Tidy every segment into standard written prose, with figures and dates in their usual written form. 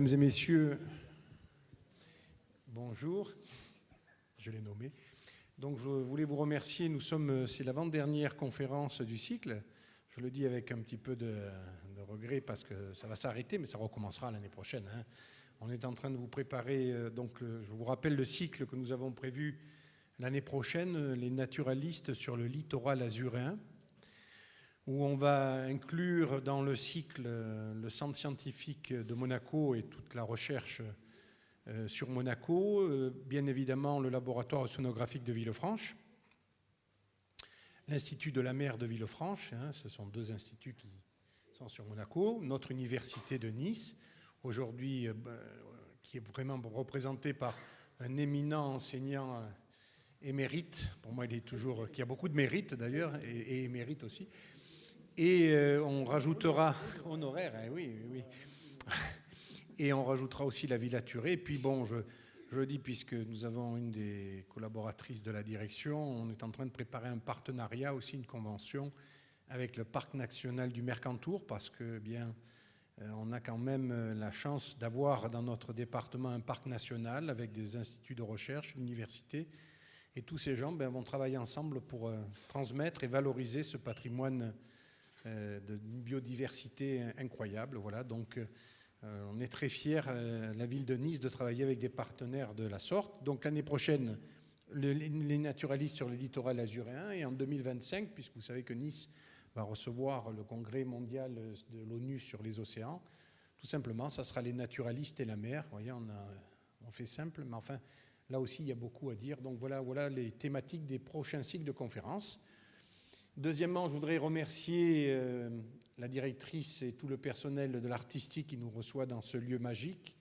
Mesdames et messieurs, bonjour, je l'ai nommé. Donc je voulais vous remercier, c'est l'avant-dernière conférence du cycle. Je le dis avec un petit peu de regret parce que ça va s'arrêter, mais ça recommencera l'année prochaine. Hein. On est en train de vous préparer, je vous rappelle le cycle que nous avons prévu l'année prochaine, les naturalistes sur le littoral azuréen, où on va inclure dans le cycle le centre scientifique de Monaco et toute la recherche sur Monaco, bien évidemment le laboratoire océanographique de Villefranche, l'Institut de la mer de Villefranche, hein, ce sont deux instituts qui sont sur Monaco, notre université de Nice, aujourd'hui qui est vraiment représentée par un éminent enseignant émérite, pour moi il est toujours, qui a beaucoup de mérite d'ailleurs, et émérite aussi. Et on rajoutera, honoraire, hein, oui. Et on rajoutera aussi la Villa Thurey. Et puis bon, je dis, puisque nous avons une des collaboratrices de la direction, on est en train de préparer un partenariat, aussi une convention avec le Parc national du Mercantour, parce que bien, on a quand même la chance d'avoir dans notre département un parc national avec des instituts de recherche, une université. Et tous ces gens vont travailler ensemble pour transmettre et valoriser ce patrimoine de biodiversité incroyable. Voilà, donc on est très fiers, la ville de Nice, de travailler avec des partenaires de la sorte. Donc l'année prochaine, les naturalistes sur le littoral azuréen, et en 2025, puisque vous savez que Nice va recevoir le congrès mondial de l'ONU sur les océans, tout simplement, ça sera les naturalistes et la mer. Vous voyez, on fait simple, mais enfin, là aussi, il y a beaucoup à dire. Donc voilà les thématiques des prochains cycles de conférences. Deuxièmement, je voudrais remercier la directrice et tout le personnel de l'artistique qui nous reçoit dans ce lieu magique,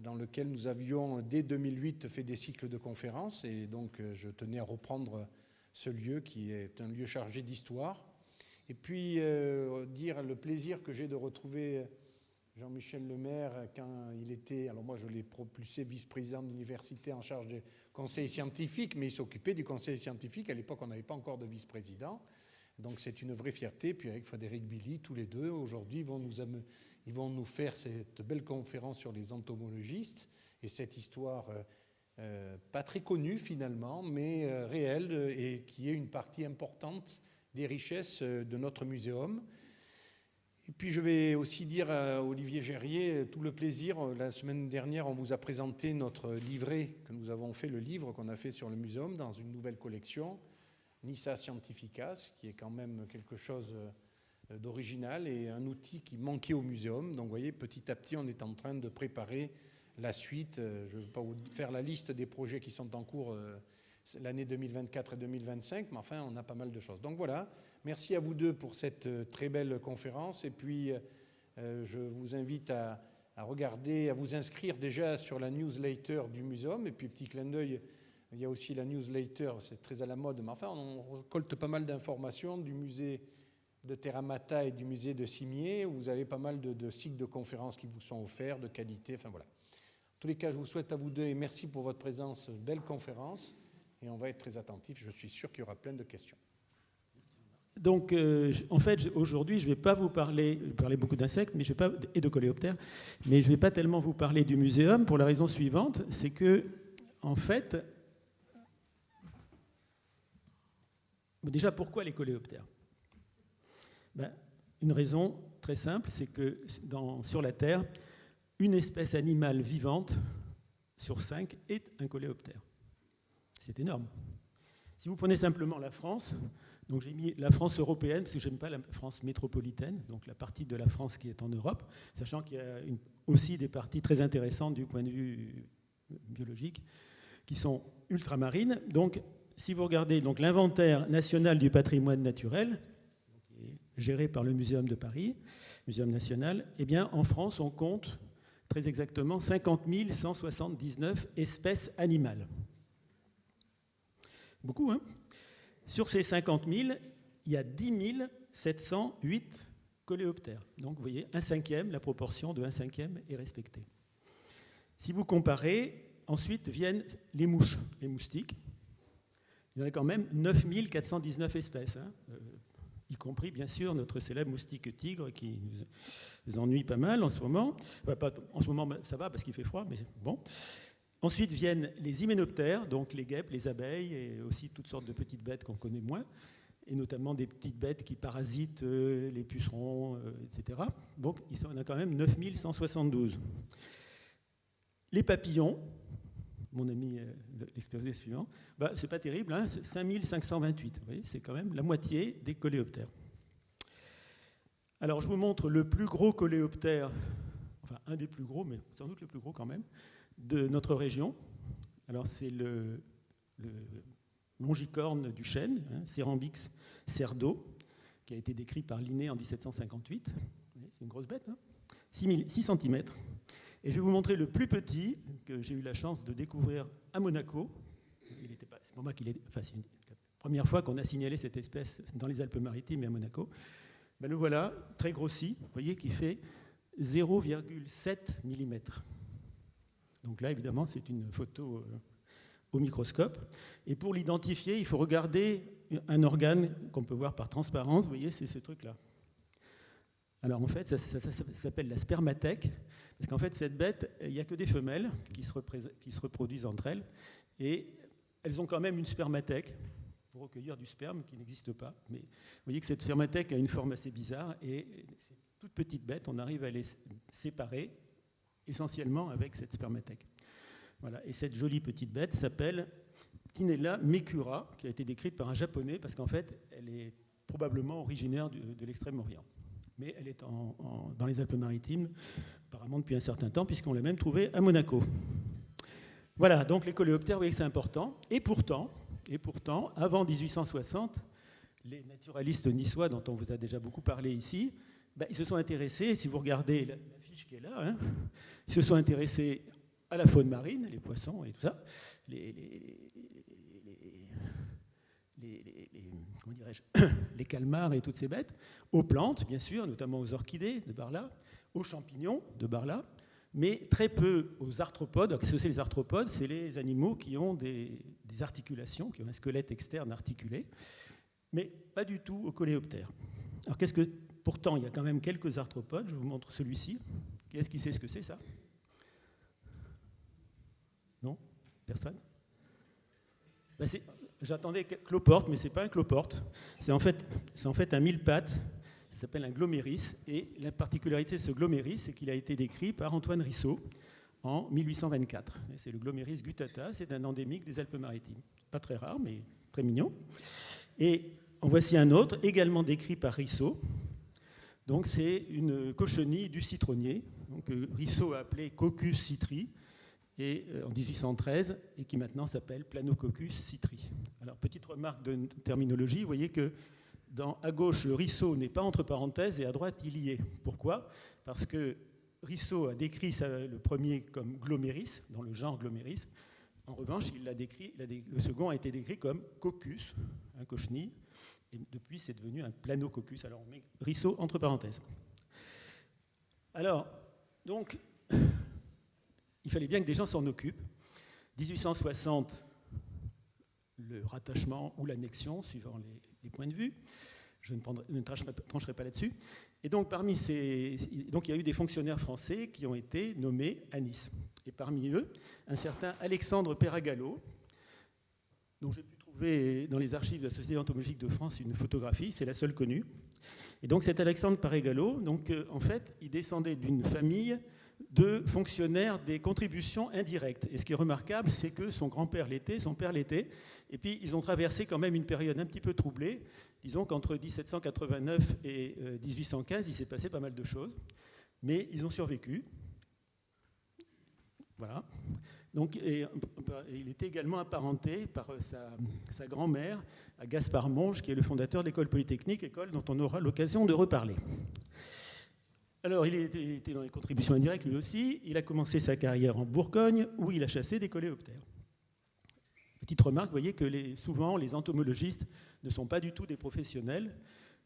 dans lequel nous avions, dès 2008, fait des cycles de conférences. Et donc, je tenais à reprendre ce lieu qui est un lieu chargé d'histoire. Et puis, dire le plaisir que j'ai de retrouver Jean-Michel Lemaire quand il était... Alors moi, je l'ai propulsé vice-président de l'université en charge du conseil scientifique, mais il s'occupait du conseil scientifique. À l'époque, on n'avait pas encore de vice-président. Donc c'est une vraie fierté. Puis avec Frédéric Billy, tous les deux, aujourd'hui, ils vont nous faire cette belle conférence sur les entomologistes et cette histoire pas très connue finalement, mais réelle, et qui est une partie importante des richesses de notre muséum. Et puis je vais aussi dire à Olivier Gerrier tout le plaisir. La semaine dernière, on vous a présenté notre livret que nous avons fait, le livre qu'on a fait sur le muséum dans une nouvelle collection, Nissa Scientificas, qui est quand même quelque chose d'original et un outil qui manquait au muséum. Donc vous voyez, petit à petit, on est en train de préparer la suite. Je ne vais pas vous faire la liste des projets qui sont en cours l'année 2024 et 2025, mais enfin, on a pas mal de choses. Donc voilà, merci à vous deux pour cette très belle conférence. Et puis, je vous invite à regarder, à vous inscrire déjà sur la newsletter du muséum. Et puis, petit clin d'œil, il y a aussi la newsletter, c'est très à la mode, mais enfin, on récolte pas mal d'informations du musée de Terra Mata et du musée de Cimier, où vous avez pas mal de cycles de conférences qui vous sont offerts, de qualité, enfin voilà. En tous les cas, je vous souhaite à vous deux et merci pour votre présence, belle conférence. Et on va être très attentifs. Je suis sûr qu'il y aura plein de questions. Donc, en fait, aujourd'hui, je ne vais pas vous parler beaucoup d'insectes et de coléoptères, mais je ne vais pas tellement vous parler du muséum pour la raison suivante, c'est que, en fait, déjà, pourquoi les coléoptères ? Une raison très simple, c'est que sur la Terre, une espèce animale vivante sur 5 est un coléoptère. C'est énorme. Si vous prenez simplement la France, donc j'ai mis la France européenne, parce que je n'aime pas la France métropolitaine, donc la partie de la France qui est en Europe, sachant qu'il y a aussi des parties très intéressantes du point de vue biologique, qui sont ultramarines. Donc, si vous regardez l'inventaire national du patrimoine naturel, qui est géré par le Muséum de Paris, Muséum national, eh bien, en France, on compte très exactement 50 179 espèces animales. Beaucoup, hein ? Sur ces 50 000, il y a 10 708 coléoptères. Donc, vous voyez, 1/5, la proportion de 1/5 est respectée. Si vous comparez, ensuite viennent les mouches, les moustiques. Il y en a quand même 9 419 espèces, hein, y compris bien sûr notre célèbre moustique tigre qui nous ennuie pas mal en ce moment. Enfin, pas, en ce moment ça va parce qu'il fait froid, mais bon. Ensuite viennent les hyménoptères, donc les guêpes, les abeilles et aussi toutes sortes de petites bêtes qu'on connaît moins, et notamment des petites bêtes qui parasitent les pucerons, etc. Donc il y en a quand même 9172. Les papillons, mon ami l'exposé suivant, c'est pas terrible, hein, c'est 5528. Vous voyez, c'est quand même la moitié des coléoptères. Alors je vous montre le plus gros coléoptère, enfin un des plus gros, mais sans doute le plus gros quand même, de notre région. Alors c'est le longicorne du chêne, hein, Cérambix cerdo, qui a été décrit par Linné en 1758. C'est une grosse bête, hein, 6 cm. Et je vais vous montrer le plus petit que j'ai eu la chance de découvrir à Monaco. C'est pour moi qu'il est, enfin, c'est la première fois qu'on a signalé cette espèce dans les Alpes-Maritimes et à Monaco. Ben le voilà, très grossi, vous voyez, qui fait 0,7 mm. Donc là, évidemment, c'est une photo au microscope. Et pour l'identifier, il faut regarder un organe qu'on peut voir par transparence. Vous voyez, c'est ce truc-là. Alors en fait, ça s'appelle la spermathèque, parce qu'en fait, cette bête, il n'y a que des femelles qui se reproduisent entre elles, et elles ont quand même une spermathèque pour recueillir du sperme qui n'existe pas. Mais vous voyez que cette spermathèque a une forme assez bizarre, et ces toutes petites bêtes, on arrive à les séparer essentiellement avec cette spermathèque. Voilà. Et cette jolie petite bête s'appelle Tinella mecura, qui a été décrite par un japonais, parce qu'en fait, elle est probablement originaire de l'Extrême-Orient. Mais elle est dans les Alpes-Maritimes, apparemment depuis un certain temps, puisqu'on l'a même trouvée à Monaco. Voilà, donc les coléoptères, vous voyez que c'est important. Et pourtant, avant 1860, les naturalistes niçois, dont on vous a déjà beaucoup parlé ici, ils se sont intéressés, si vous regardez la fiche qui est là, hein, ils se sont intéressés à la faune marine, les poissons et tout ça, comment dirais-je, les calmars et toutes ces bêtes, aux plantes, bien sûr, notamment aux orchidées de Barla, aux champignons de Barla, mais très peu aux arthropodes. Alors, qu'est-ce que c'est les arthropodes? C'est les animaux qui ont des articulations, qui ont un squelette externe articulé, mais pas du tout aux coléoptères. Alors, pourtant, il y a quand même quelques arthropodes. Je vous montre celui-ci. Qui sait ce que c'est, ça? Non? Personne? J'attendais cloporte, mais ce n'est pas un cloporte. C'est en fait un mille-pattes. Ça s'appelle un gloméris. Et la particularité de ce gloméris, c'est qu'il a été décrit par Antoine Risso en 1824. C'est le gloméris gutata. C'est un endémique des Alpes-Maritimes. Pas très rare, mais très mignon. Et en voici un autre, également décrit par Risso. Donc c'est une cochenille du citronnier, donc Risso a appelé Coccus citri, et en 1813, et qui maintenant s'appelle Planococcus citri. Alors petite remarque de terminologie, vous voyez que à gauche le Risso n'est pas entre parenthèses et à droite il y est. Pourquoi? Parce que Risso a décrit le premier comme gloméris, dans le genre gloméris. En revanche, le second a été décrit comme Coccus, un cochenille. Et depuis, c'est devenu un planococcus. Alors, on met Risso entre parenthèses. Alors, donc, il fallait bien que des gens s'en occupent. 1860, le rattachement ou l'annexion, suivant les points de vue. Je ne trancherai pas là-dessus. Et donc, il y a eu des fonctionnaires français qui ont été nommés à Nice. Et parmi eux, un certain Alexandre Peragallo, dont j'ai pu trouver dans les archives de la Société entomologique de France une photographie, c'est la seule connue. Et donc cet Alexandre Peragallo, en fait, il descendait d'une famille de fonctionnaires des contributions indirectes. Et ce qui est remarquable, c'est que son grand-père l'était, son père l'était, et puis ils ont traversé quand même une période un petit peu troublée. Disons qu'entre 1789 et 1815, il s'est passé pas mal de choses, mais ils ont survécu. Voilà. Donc, il était également apparenté par sa grand-mère à Gaspard Monge, qui est le fondateur de l'École Polytechnique, école dont on aura l'occasion de reparler. Alors, il était dans les contributions indirectes lui aussi. Il a commencé sa carrière en Bourgogne, où il a chassé des coléoptères. Petite remarque, vous voyez que souvent, les entomologistes ne sont pas du tout des professionnels,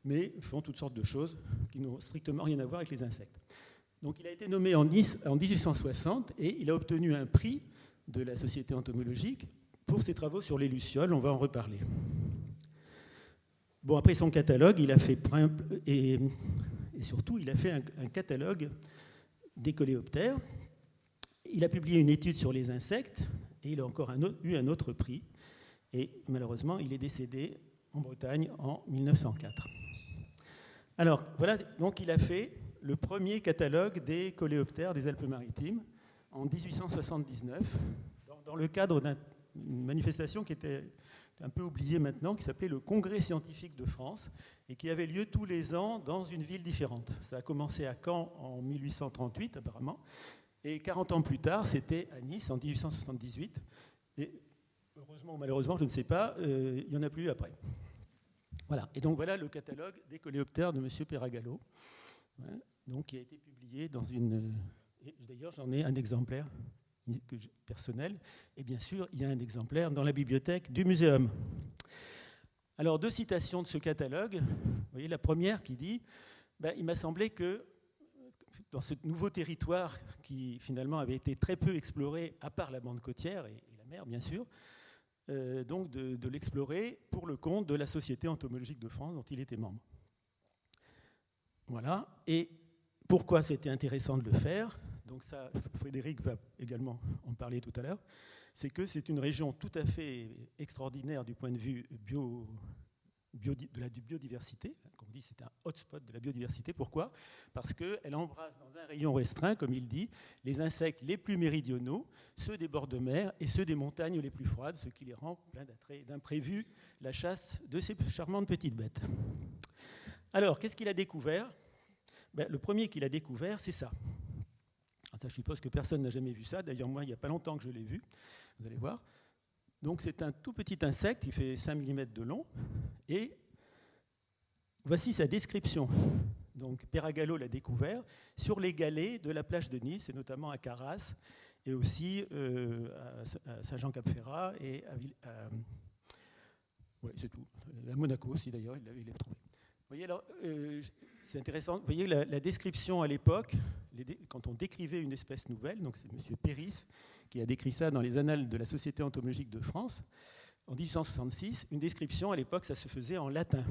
mais font toutes sortes de choses qui n'ont strictement rien à voir avec les insectes. Donc il a été nommé en 1860 et il a obtenu un prix de la Société entomologique pour ses travaux sur les lucioles. On va en reparler. Bon, après son catalogue, il a fait et surtout, il a fait un catalogue des coléoptères. Il a publié une étude sur les insectes et il a encore eu un autre prix. Et malheureusement, il est décédé en Bretagne en 1904. Alors, voilà, donc il a fait le premier catalogue des coléoptères des Alpes-Maritimes en 1879, dans le cadre d'une manifestation qui était un peu oubliée maintenant, qui s'appelait le Congrès scientifique de France, et qui avait lieu tous les ans dans une ville différente. Ça a commencé à Caen en 1838, apparemment, et 40 ans plus tard, c'était à Nice en 1878. Et heureusement ou malheureusement, je ne sais pas, il n'y en a plus eu après. Voilà. Et donc voilà le catalogue des coléoptères de M. Peragallo, donc, qui a été publié dans une... D'ailleurs, j'en ai un exemplaire personnel, et bien sûr, il y a un exemplaire dans la bibliothèque du muséum. Alors, 2 citations de ce catalogue. Vous voyez, la première qui dit il m'a semblé que dans ce nouveau territoire qui finalement avait été très peu exploré, à part la bande côtière et la mer, bien sûr, donc de l'explorer pour le compte de la Société entomologique de France, dont il était membre. Voilà. Et pourquoi c'était intéressant de le faire? Donc ça, Frédéric va également en parler tout à l'heure. C'est que c'est une région tout à fait extraordinaire du point de vue de la biodiversité. Comme on dit, c'est un hotspot de la biodiversité. Pourquoi? Parce qu'elle embrasse dans un rayon restreint, comme il dit, les insectes les plus méridionaux, ceux des bords de mer et ceux des montagnes les plus froides, ce qui les rend plein d'attrait, d'imprévu, la chasse de ces charmantes petites bêtes. Alors, qu'est-ce qu'il a découvert? Le premier qu'il a découvert, c'est ça. Ça, je suppose que personne n'a jamais vu ça. D'ailleurs, moi, il n'y a pas longtemps que je l'ai vu. Vous allez voir. Donc, c'est un tout petit insecte, il fait 5 mm de long. Et voici sa description. Donc, Peragallo l'a découvert sur les galets de la plage de Nice, et notamment à Carras, et aussi à Saint-Jean-Cap-Ferrat, et ouais, c'est tout. À Monaco aussi, d'ailleurs, il l'a trouvé. Vous voyez, alors, c'est intéressant. Vous voyez la description à l'époque, quand on décrivait une espèce nouvelle, donc c'est M. Péris qui a décrit ça dans les Annales de la Société entomologique de France, en 1866, une description, à l'époque, ça se faisait en latin.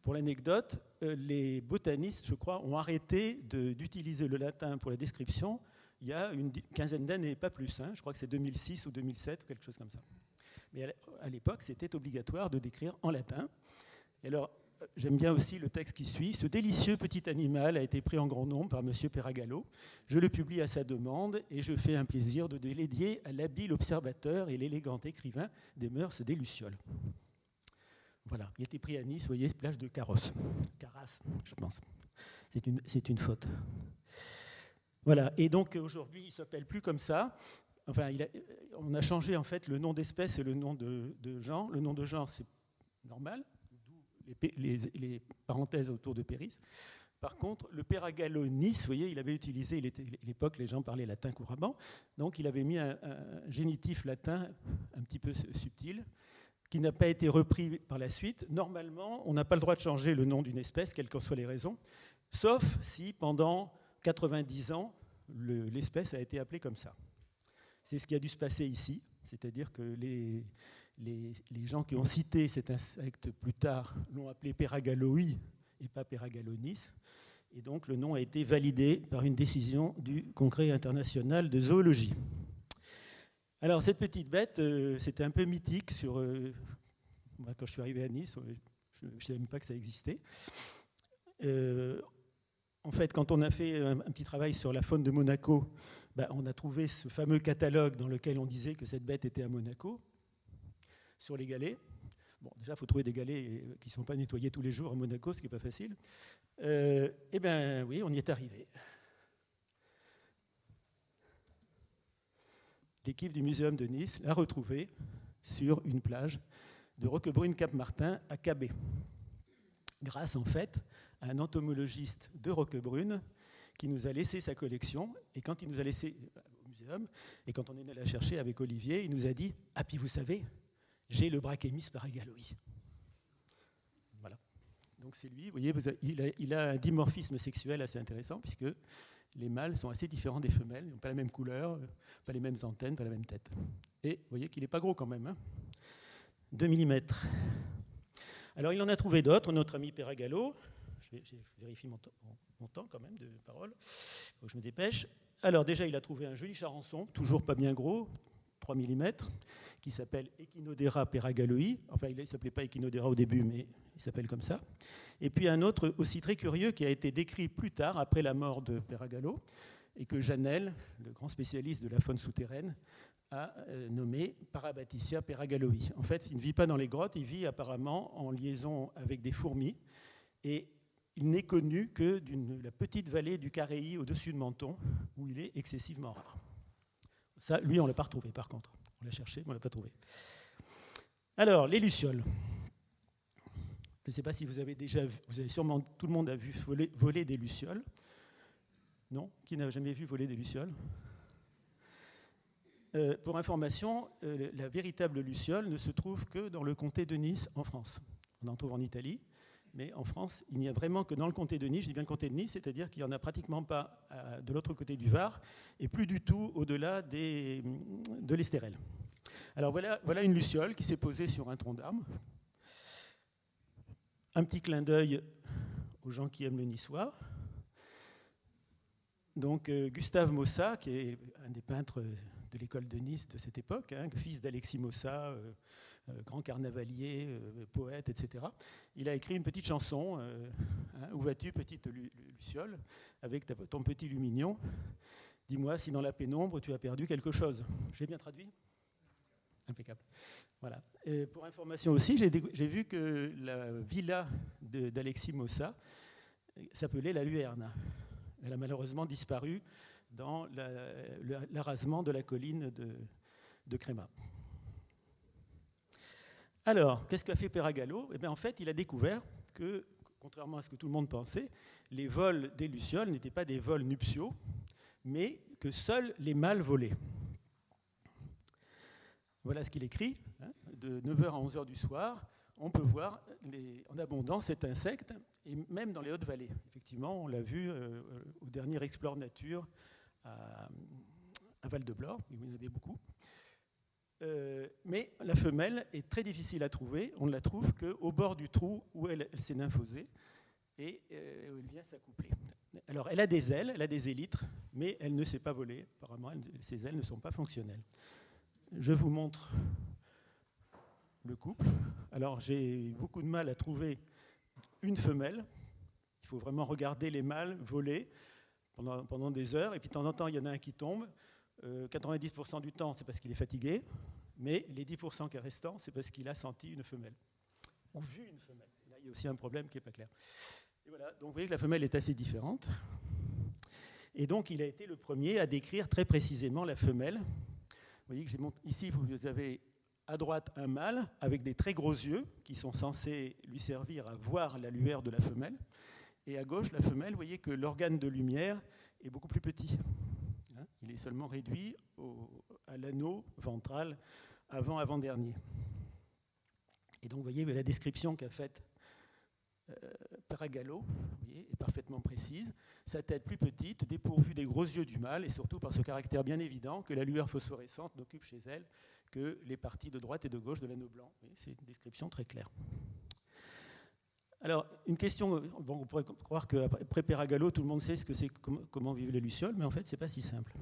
Pour l'anecdote, les botanistes, je crois, ont arrêté d'utiliser le latin pour la description il y a une quinzaine d'années, pas plus. Je crois que c'est 2006 ou 2007, quelque chose comme ça. Mais à l'époque, c'était obligatoire de décrire en latin. Et alors, j'aime bien aussi le texte qui suit. Ce délicieux petit animal a été pris en grand nombre par M. Peragallo. Je le publie à sa demande et je fais un plaisir de le dédier à l'habile observateur et l'élégant écrivain des mœurs des Lucioles. Voilà, il a été pris à Nice, vous voyez, plage de Carras, je pense. C'est une faute. Voilà, et donc aujourd'hui, il ne s'appelle plus comme ça. Enfin, on a changé en fait le nom d'espèce et le nom de genre. Le nom de genre, c'est normal, d'où les parenthèses autour de Péris. Par contre, le Peragallonis, vous voyez, il avait utilisé, à l'époque, les gens parlaient latin couramment, donc il avait mis un génitif latin un petit peu subtil, qui n'a pas été repris par la suite. Normalement, on n'a pas le droit de changer le nom d'une espèce, quelles que soient les raisons, sauf si pendant 90 ans, l'espèce a été appelée comme ça. C'est ce qui a dû se passer ici, c'est-à-dire que les gens qui ont cité cet insecte plus tard l'ont appelé Peragalloï et pas Peragallonis, et donc le nom a été validé par une décision du Congrès international de zoologie. Alors cette petite bête, c'était un peu mythique. Moi, quand je suis arrivé à Nice, je ne savais même pas que ça existait. En fait, quand on a fait un petit travail sur la faune de Monaco, on a trouvé ce fameux catalogue dans lequel on disait que cette bête était à Monaco, sur les galets. Bon, déjà, il faut trouver des galets qui ne sont pas nettoyés tous les jours à Monaco, ce qui n'est pas facile. Eh bien, oui, on y est arrivé. L'équipe du Muséum de Nice l'a retrouvé sur une plage de Roquebrune-Cap-Martin à Cabé, grâce en fait à un entomologiste de Roquebrune qui nous a laissé sa collection. Et quand il nous a laissé au muséum, et quand on est allé la chercher avec Olivier, il nous a dit « Ah, puis vous savez, j'ai le Brachémis Peragalloï. » Voilà. Donc c'est lui, vous voyez, il a un dimorphisme sexuel assez intéressant, puisque les mâles sont assez différents des femelles, ils n'ont pas la même couleur, pas les mêmes antennes, pas la même tête. Et vous voyez qu'il n'est pas gros quand même, 2 mm. Alors, il en a trouvé d'autres, notre ami Peragalo. Je vérifie mon temps quand même de parole. Il faut que je me dépêche. Alors, déjà, il a trouvé un joli charançon, toujours pas bien gros, 3 mm, qui s'appelle Echinodera peragalloi. Enfin, il ne s'appelait pas Echinodera au début, mais il s'appelle comme ça. Et puis un autre aussi très curieux qui a été décrit plus tard, après la mort de Peragalo, et que Janel, le grand spécialiste de la faune souterraine, a nommé Parabatissia peragalloi. En fait, il ne vit pas dans les grottes, il vit apparemment en liaison avec des fourmis. Et il n'est connu que de la petite vallée du Caréi au-dessus de Menton, où il est excessivement rare. Ça, lui, on ne l'a pas retrouvé, par contre. On l'a cherché, mais on ne l'a pas trouvé. Alors, les lucioles. Je ne sais pas si vous avez déjà vu, vous avez sûrement, tout le monde a vu voler des lucioles. Non? Qui n'a jamais vu voler des lucioles? Pour information, la véritable luciole ne se trouve que dans le comté de Nice, en France. On en trouve en Italie, mais en France, il n'y a vraiment que dans le comté de Nice, je dis bien le comté de Nice, c'est-à-dire qu'il n'y en a pratiquement pas de l'autre côté du Var, et plus du tout au-delà de l'Estérel. Alors voilà une luciole qui s'est posée sur un tronc d'arbre. Un petit clin d'œil aux gens qui aiment le niçois. Donc Gustave Mossa, qui est un des peintres de l'école de Nice de cette époque, fils d'Alexis Mossa, grand carnavalier, poète, etc. Il a écrit une petite chanson, Où vas-tu, petite luciole, avec ton petit lumignon. Dis-moi si dans la pénombre tu as perdu quelque chose. J'ai bien traduit ? Impeccable. Voilà. Et pour information aussi, j'ai vu que la villa d'Alexis Mossa s'appelait la Luyerne. Elle a malheureusement disparu dans l'arasement de la colline de Crémat. Alors, qu'est-ce qu'a fait Peragalo ? Eh bien, en fait, il a découvert que, contrairement à ce que tout le monde pensait, les vols des lucioles n'étaient pas des vols nuptiaux, mais que seuls les mâles volaient. Voilà ce qu'il écrit, de 9h à 11h du soir, on peut voir en abondance cet insecte, et même dans les Hautes-Vallées. Effectivement, on l'a vu au dernier Explore Nature à Val-de-Blore, où il y en avait beaucoup. Mais la femelle est très difficile à trouver, on ne la trouve qu'au bord du trou où elle s'est nymphosée, et où elle vient s'accoupler. Alors, elle a des ailes, elle a des élytres, mais elle ne sait pas voler. Apparemment, ses ailes ne sont pas fonctionnelles. Je vous montre le couple. Alors, j'ai beaucoup de mal à trouver une femelle. Il faut vraiment regarder les mâles voler pendant des heures. Et puis, de temps en temps, il y en a un qui tombe. 90% du temps, c'est parce qu'il est fatigué. Mais les 10% qui restants, c'est parce qu'il a senti une femelle. Ou vu une femelle. Là, il y a aussi un problème qui n'est pas clair. Et voilà. Donc, vous voyez que la femelle est assez différente. Et donc, il a été le premier à décrire très précisément la femelle. Vous voyez que ici, vous avez à droite un mâle avec des très gros yeux qui sont censés lui servir à voir la lueur de la femelle. Et à gauche, la femelle, vous voyez que l'organe de lumière est beaucoup plus petit. Il est seulement réduit à l'anneau ventral avant-dernier. Et donc, vous voyez, la description qu'a faite Peragalo est parfaitement précise. Sa tête plus petite, dépourvue des gros yeux du mâle, et surtout par ce caractère bien évident que la lueur phosphorescente n'occupe chez elle que les parties de droite et de gauche de l'anneau blanc. C'est une description très claire. Alors, une question, bon, on pourrait croire qu'après Peragalo, tout le monde sait ce que c'est, comment vivent les lucioles, mais en fait, ce n'est pas si simple.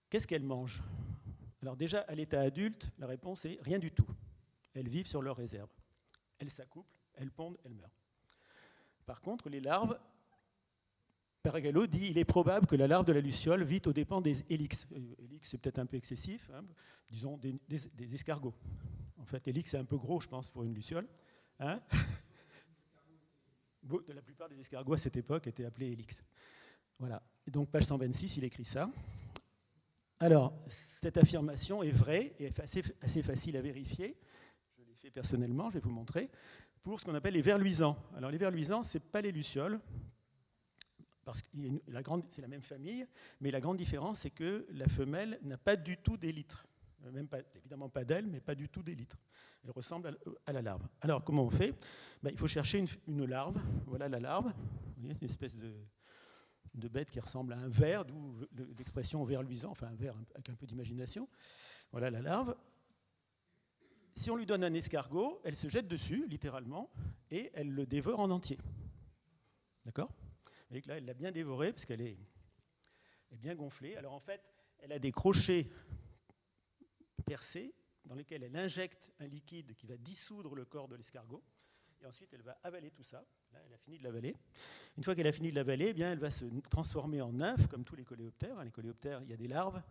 Qu'est-ce qu'elles mangent ? Alors déjà, à l'état adulte, la réponse est rien du tout. Elles vivent sur leurs réserves. Elles s'accouplent, elles pondent, elles meurent. Par contre, les larves, Peragalo dit il est probable que la larve de la luciole vit aux dépens des hélix. Hélix, c'est peut-être un peu excessif, disons des escargots. En fait, hélix, c'est un peu gros, je pense, pour une luciole. La plupart des escargots à cette époque étaient appelés hélix. Voilà. Et donc, page 126, il écrit ça. Alors, cette affirmation est vraie et assez facile à vérifier. Je l'ai fait personnellement, je vais vous montrer. Pour ce qu'on appelle les vers luisants. Alors les vers luisants, ce n'est pas les lucioles, parce que c'est la même famille, mais la grande différence, c'est que la femelle n'a pas du tout d'élytres. Même pas, évidemment pas d'ailes, mais pas du tout d'élytres. Elle ressemble à la larve. Alors comment on fait ? Il faut chercher une larve. Voilà la larve. Vous voyez, c'est une espèce de bête qui ressemble à un ver, d'où l'expression ver luisant, enfin un ver avec un peu d'imagination. Voilà la larve. si on lui donne un escargot, elle se jette dessus, littéralement, et elle le dévore en entier. D'accord ? Vous voyez que là, elle l'a bien dévoré, parce qu'elle est bien gonflée. Alors en fait, elle a des crochets percés, dans lesquels elle injecte un liquide qui va dissoudre le corps de l'escargot, et ensuite elle va avaler tout ça. Là, elle a fini de l'avaler. Une fois qu'elle a fini de l'avaler, eh bien, elle va se transformer en nymphe, comme tous les coléoptères. Les coléoptères, il y a des larves,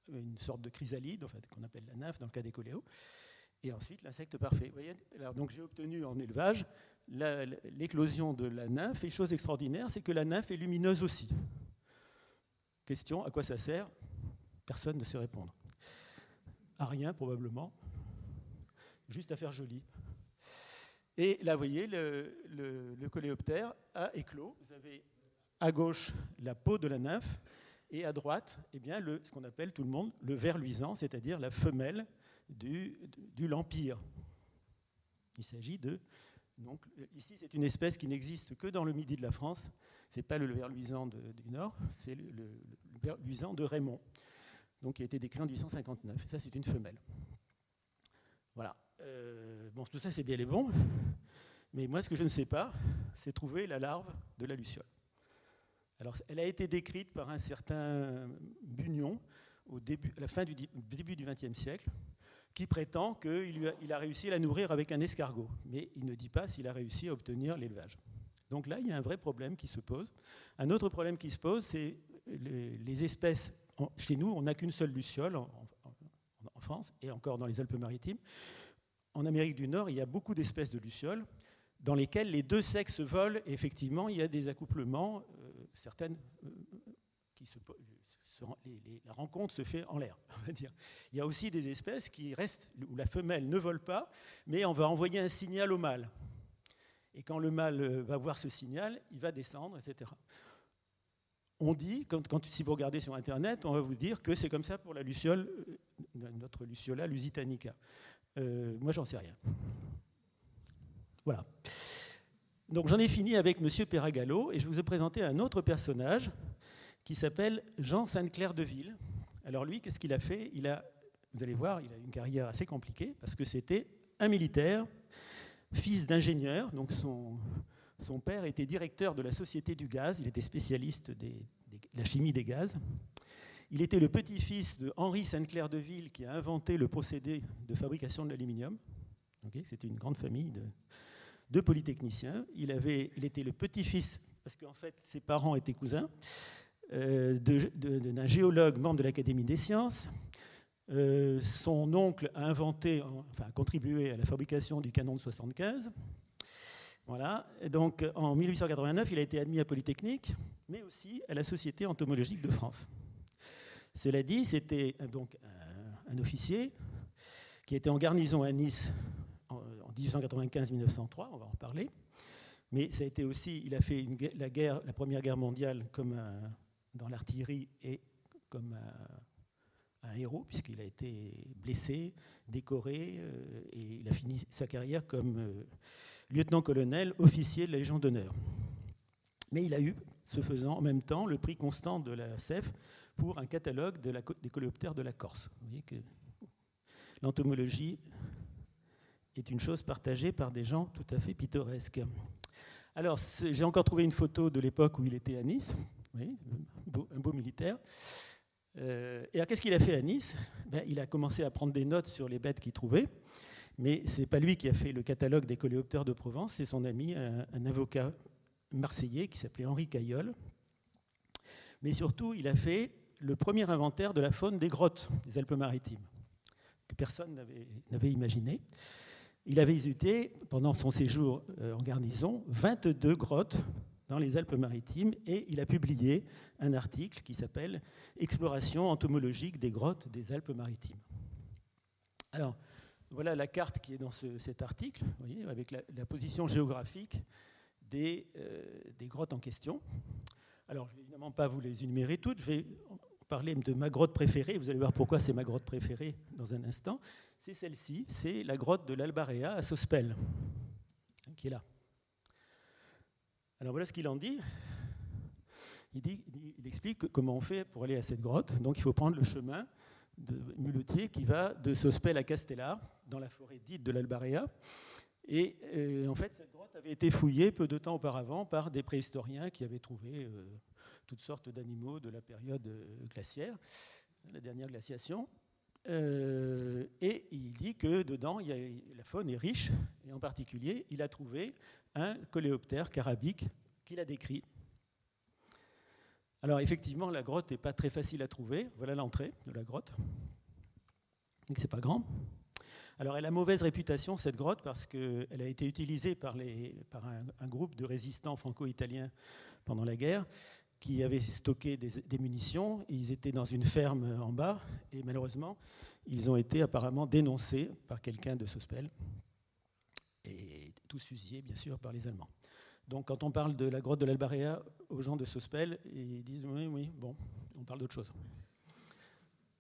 une sorte de chrysalide, en fait, qu'on appelle la nymphe dans le cas des coléos. Et ensuite, l'insecte parfait. Vous voyez, alors, donc, j'ai obtenu en élevage l'éclosion de la nymphe. Et chose extraordinaire, c'est que la nymphe est lumineuse aussi. Question, à quoi ça sert ? Personne ne sait répondre. À rien, probablement. Juste à faire joli. Et là, vous voyez, le coléoptère a éclos. Vous avez à gauche la peau de la nymphe et à droite, eh bien, ce qu'on appelle tout le monde le ver luisant, c'est-à-dire la femelle du lampire. Il s'agit de... Donc, ici, c'est une espèce qui n'existe que dans le midi de la France. Ce n'est pas le ver luisant du Nord, c'est le ver luisant de Raymond, donc, qui a été décrit en 1859. Et ça, c'est une femelle. Voilà. Bon, tout ça, c'est bien et bon. Mais moi, ce que je ne sais pas, c'est trouver la larve de la luciole. Alors, elle a été décrite par un certain Bugnon à la fin du début du XXe siècle, qui prétend qu'il a réussi à la nourrir avec un escargot. Mais il ne dit pas s'il a réussi à obtenir l'élevage. Donc là, il y a un vrai problème qui se pose. Un autre problème qui se pose, c'est les espèces. Chez nous, on n'a qu'une seule luciole en France, et encore dans les Alpes-Maritimes. En Amérique du Nord, il y a beaucoup d'espèces de lucioles dans lesquelles les deux sexes volent, et effectivement, il y a des accouplements, certaines la rencontre se fait en l'air, on va dire. Il y a aussi des espèces qui restent, où la femelle ne vole pas, mais on va envoyer un signal au mâle. Et quand le mâle va voir ce signal, il va descendre, etc. On dit, si vous regardez sur Internet, on va vous dire que c'est comme ça pour la luciole, notre Luciola lusitanica. Moi, j'en sais rien. Voilà. Donc, j'en ai fini avec M. Perragallo, et je vous ai présenté un autre personnage qui s'appelle Jean Sainte-Claire de Ville. Alors lui, qu'est-ce qu'il a fait ? Vous allez voir, il a une carrière assez compliquée, parce que c'était un militaire, fils d'ingénieur, donc son père était directeur de la Société du gaz, il était spécialiste de la chimie des gaz. Il était le petit-fils de Henri Sainte-Claire de Ville qui a inventé le procédé de fabrication de l'aluminium. Okay, c'était une grande famille de polytechniciens. Il était le petit-fils, parce qu'en fait ses parents étaient cousins, d'un géologue membre de l'Académie des sciences. Son oncle a contribué à la fabrication du canon de 75. Voilà. Et donc, en 1889, il a été admis à Polytechnique, mais aussi à la Société entomologique de France. Cela dit, c'était donc un officier qui était en garnison à Nice en 1895-1903, on va en reparler. Mais ça a été aussi, il a fait la Première Guerre mondiale dans l'artillerie et comme un héros, puisqu'il a été blessé, décoré, et il a fini sa carrière comme lieutenant-colonel, officier de la Légion d'honneur. Mais il a eu, ce faisant, en même temps, le prix constant de la CEF pour un catalogue des coléoptères de la Corse. Vous voyez que l'entomologie est une chose partagée par des gens tout à fait pittoresques. Alors, j'ai encore trouvé une photo de l'époque où il était à Nice. Oui, un beau militaire. Et alors, qu'est-ce qu'il a fait à Nice ? Il a commencé à prendre des notes sur les bêtes qu'il trouvait, mais ce n'est pas lui qui a fait le catalogue des coléoptères de Provence, c'est son ami, un avocat marseillais qui s'appelait Henri Caillol. Mais surtout, il a fait le premier inventaire de la faune des grottes des Alpes-Maritimes, que personne n'avait imaginé. Il avait visité, pendant son séjour en garnison, 22 grottes dans les Alpes-Maritimes, et il a publié un article qui s'appelle « Exploration entomologique des grottes des Alpes-Maritimes ». Alors, voilà la carte qui est dans cet article, vous voyez, avec la position géographique des grottes en question. Alors, je ne vais évidemment pas vous les énumérer toutes, je vais parler de ma grotte préférée, vous allez voir pourquoi c'est ma grotte préférée dans un instant. C'est celle-ci, c'est la grotte de l'Albarea à Sospel, qui est là. Alors voilà ce qu'il en dit. Il explique comment on fait pour aller à cette grotte. Donc il faut prendre le chemin muletier qui va de Sospel à Castellar, dans la forêt dite de l'Albarea. Et en fait, cette grotte avait été fouillée peu de temps auparavant par des préhistoriens qui avaient trouvé toutes sortes d'animaux de la période glaciaire, la dernière glaciation. Et il dit que dedans, la faune est riche, et en particulier, il a trouvé un coléoptère carabique qu'il a décrit. Alors effectivement, la grotte n'est pas très facile à trouver. Voilà l'entrée de la grotte. Donc c'est pas grand. Alors elle a mauvaise réputation, cette grotte, parce qu'elle a été utilisée par un groupe de résistants franco-italiens pendant la guerre qui avaient stocké des munitions. Ils étaient dans une ferme en bas et malheureusement, ils ont été apparemment dénoncés par quelqu'un de Sospel et tous fusillés, bien sûr, par les Allemands. Donc quand on parle de la grotte de l'Albarea aux gens de Sospel, ils disent oui, bon, on parle d'autre chose.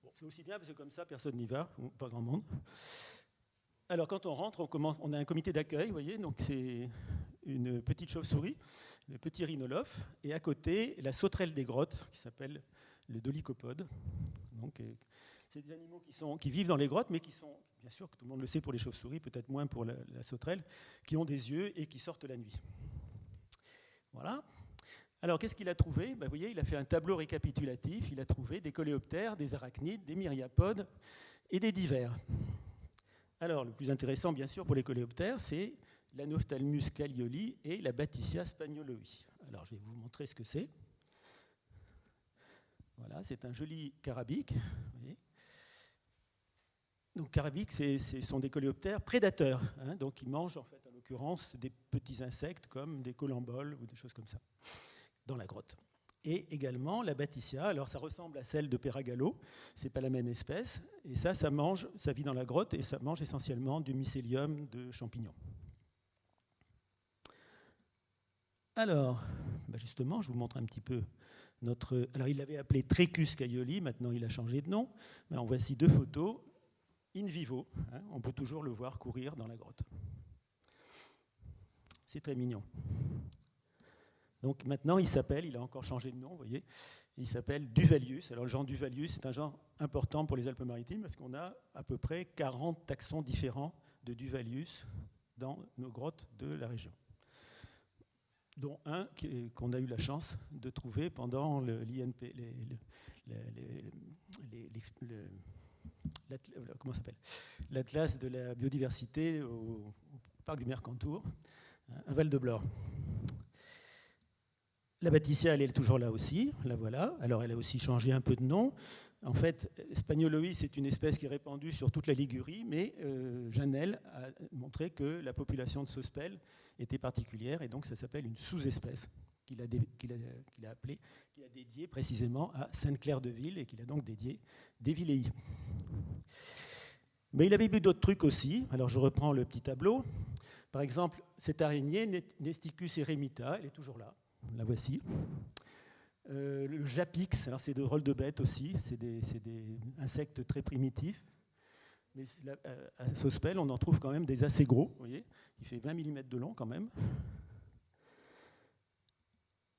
Bon, c'est aussi bien parce que comme ça, personne n'y va, pas grand monde. Alors quand on rentre, on a un comité d'accueil, vous voyez, donc c'est une petite chauve-souris, le petit rhinolophe, et à côté, la sauterelle des grottes, qui s'appelle le dolichopode. Donc c'est des animaux qui vivent dans les grottes, mais qui sont, bien sûr, que tout le monde le sait pour les chauves-souris, peut-être moins pour la sauterelle, qui ont des yeux et qui sortent la nuit. Voilà. Alors qu'est-ce qu'il a trouvé ? Vous voyez, il a fait un tableau récapitulatif, il a trouvé des coléoptères, des arachnides, des myriapodes et des divers. Alors, le plus intéressant, bien sûr, pour les coléoptères, c'est l'Anophthalmus callioli et la Batissia spagnoloi. Alors, je vais vous montrer ce que c'est. Voilà, c'est un joli carabique. Vous voyez. Donc, carabiques, ce sont des coléoptères prédateurs. Hein, donc, ils mangent, en fait, en l'occurrence, des petits insectes comme des colamboles ou des choses comme ça, dans la grotte. Et également la Batissia, alors ça ressemble à celle de Peragallo, c'est pas la même espèce, et ça vit dans la grotte et ça mange essentiellement du mycélium de champignons. Alors, justement, je vous montre un petit peu alors il l'avait appelé Trecus callioli, maintenant il a changé de nom, mais en voici deux photos in vivo, hein, on peut toujours le voir courir dans la grotte. C'est très mignon. Donc maintenant, il a encore changé de nom, vous voyez, il s'appelle Duvalius. Alors le genre Duvalius, c'est un genre important pour les Alpes-Maritimes parce qu'on a à peu près 40 taxons différents de Duvalius dans nos grottes de la région, dont un qu'on a eu la chance de trouver pendant l'INP, l'Atlas de la biodiversité au parc du Mercantour, à Val-de-Blore. La Batissia, elle est toujours là aussi, la voilà. Alors elle a aussi changé un peu de nom. En fait, Spagnoloi, c'est une espèce qui est répandue sur toute la Ligurie, mais Janel a montré que la population de Sospel était particulière, et donc ça s'appelle une sous-espèce qu'il a dédiée précisément à Sainte-Claire-de-Ville, et qu'il a donc dédiée des Villei. Mais il avait vu d'autres trucs aussi. Alors je reprends le petit tableau. Par exemple, cette araignée, Nesticus eremita, elle est toujours là. La voici. Le Japix, alors c'est de drôles de bêtes aussi, c'est des insectes très primitifs. Mais à Sospel, on en trouve quand même des assez gros, vous voyez. Il fait 20 mm de long quand même.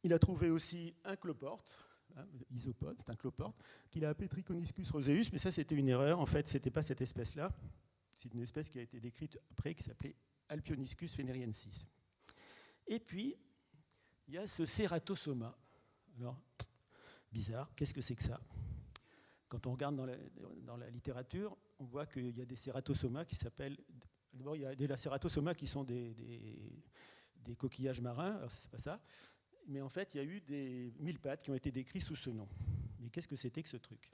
Il a trouvé aussi un cloporte, isopode, c'est un cloporte, qu'il a appelé Triconiscus roseus, mais ça c'était une erreur, en fait ce n'était pas cette espèce-là, c'est une espèce qui a été décrite après, qui s'appelait Alpioniscus pheneriensis. Et puis, il y a ce Ceratosoma. Alors, bizarre, qu'est-ce que c'est que ça ? Quand on regarde dans la littérature, on voit qu'il y a des Ceratosoma qui s'appellent... D'abord, il y a des Ceratosoma qui sont des coquillages marins, alors c'est pas ça, mais en fait, il y a eu des mille-pattes qui ont été décrits sous ce nom. Mais qu'est-ce que c'était que ce truc ?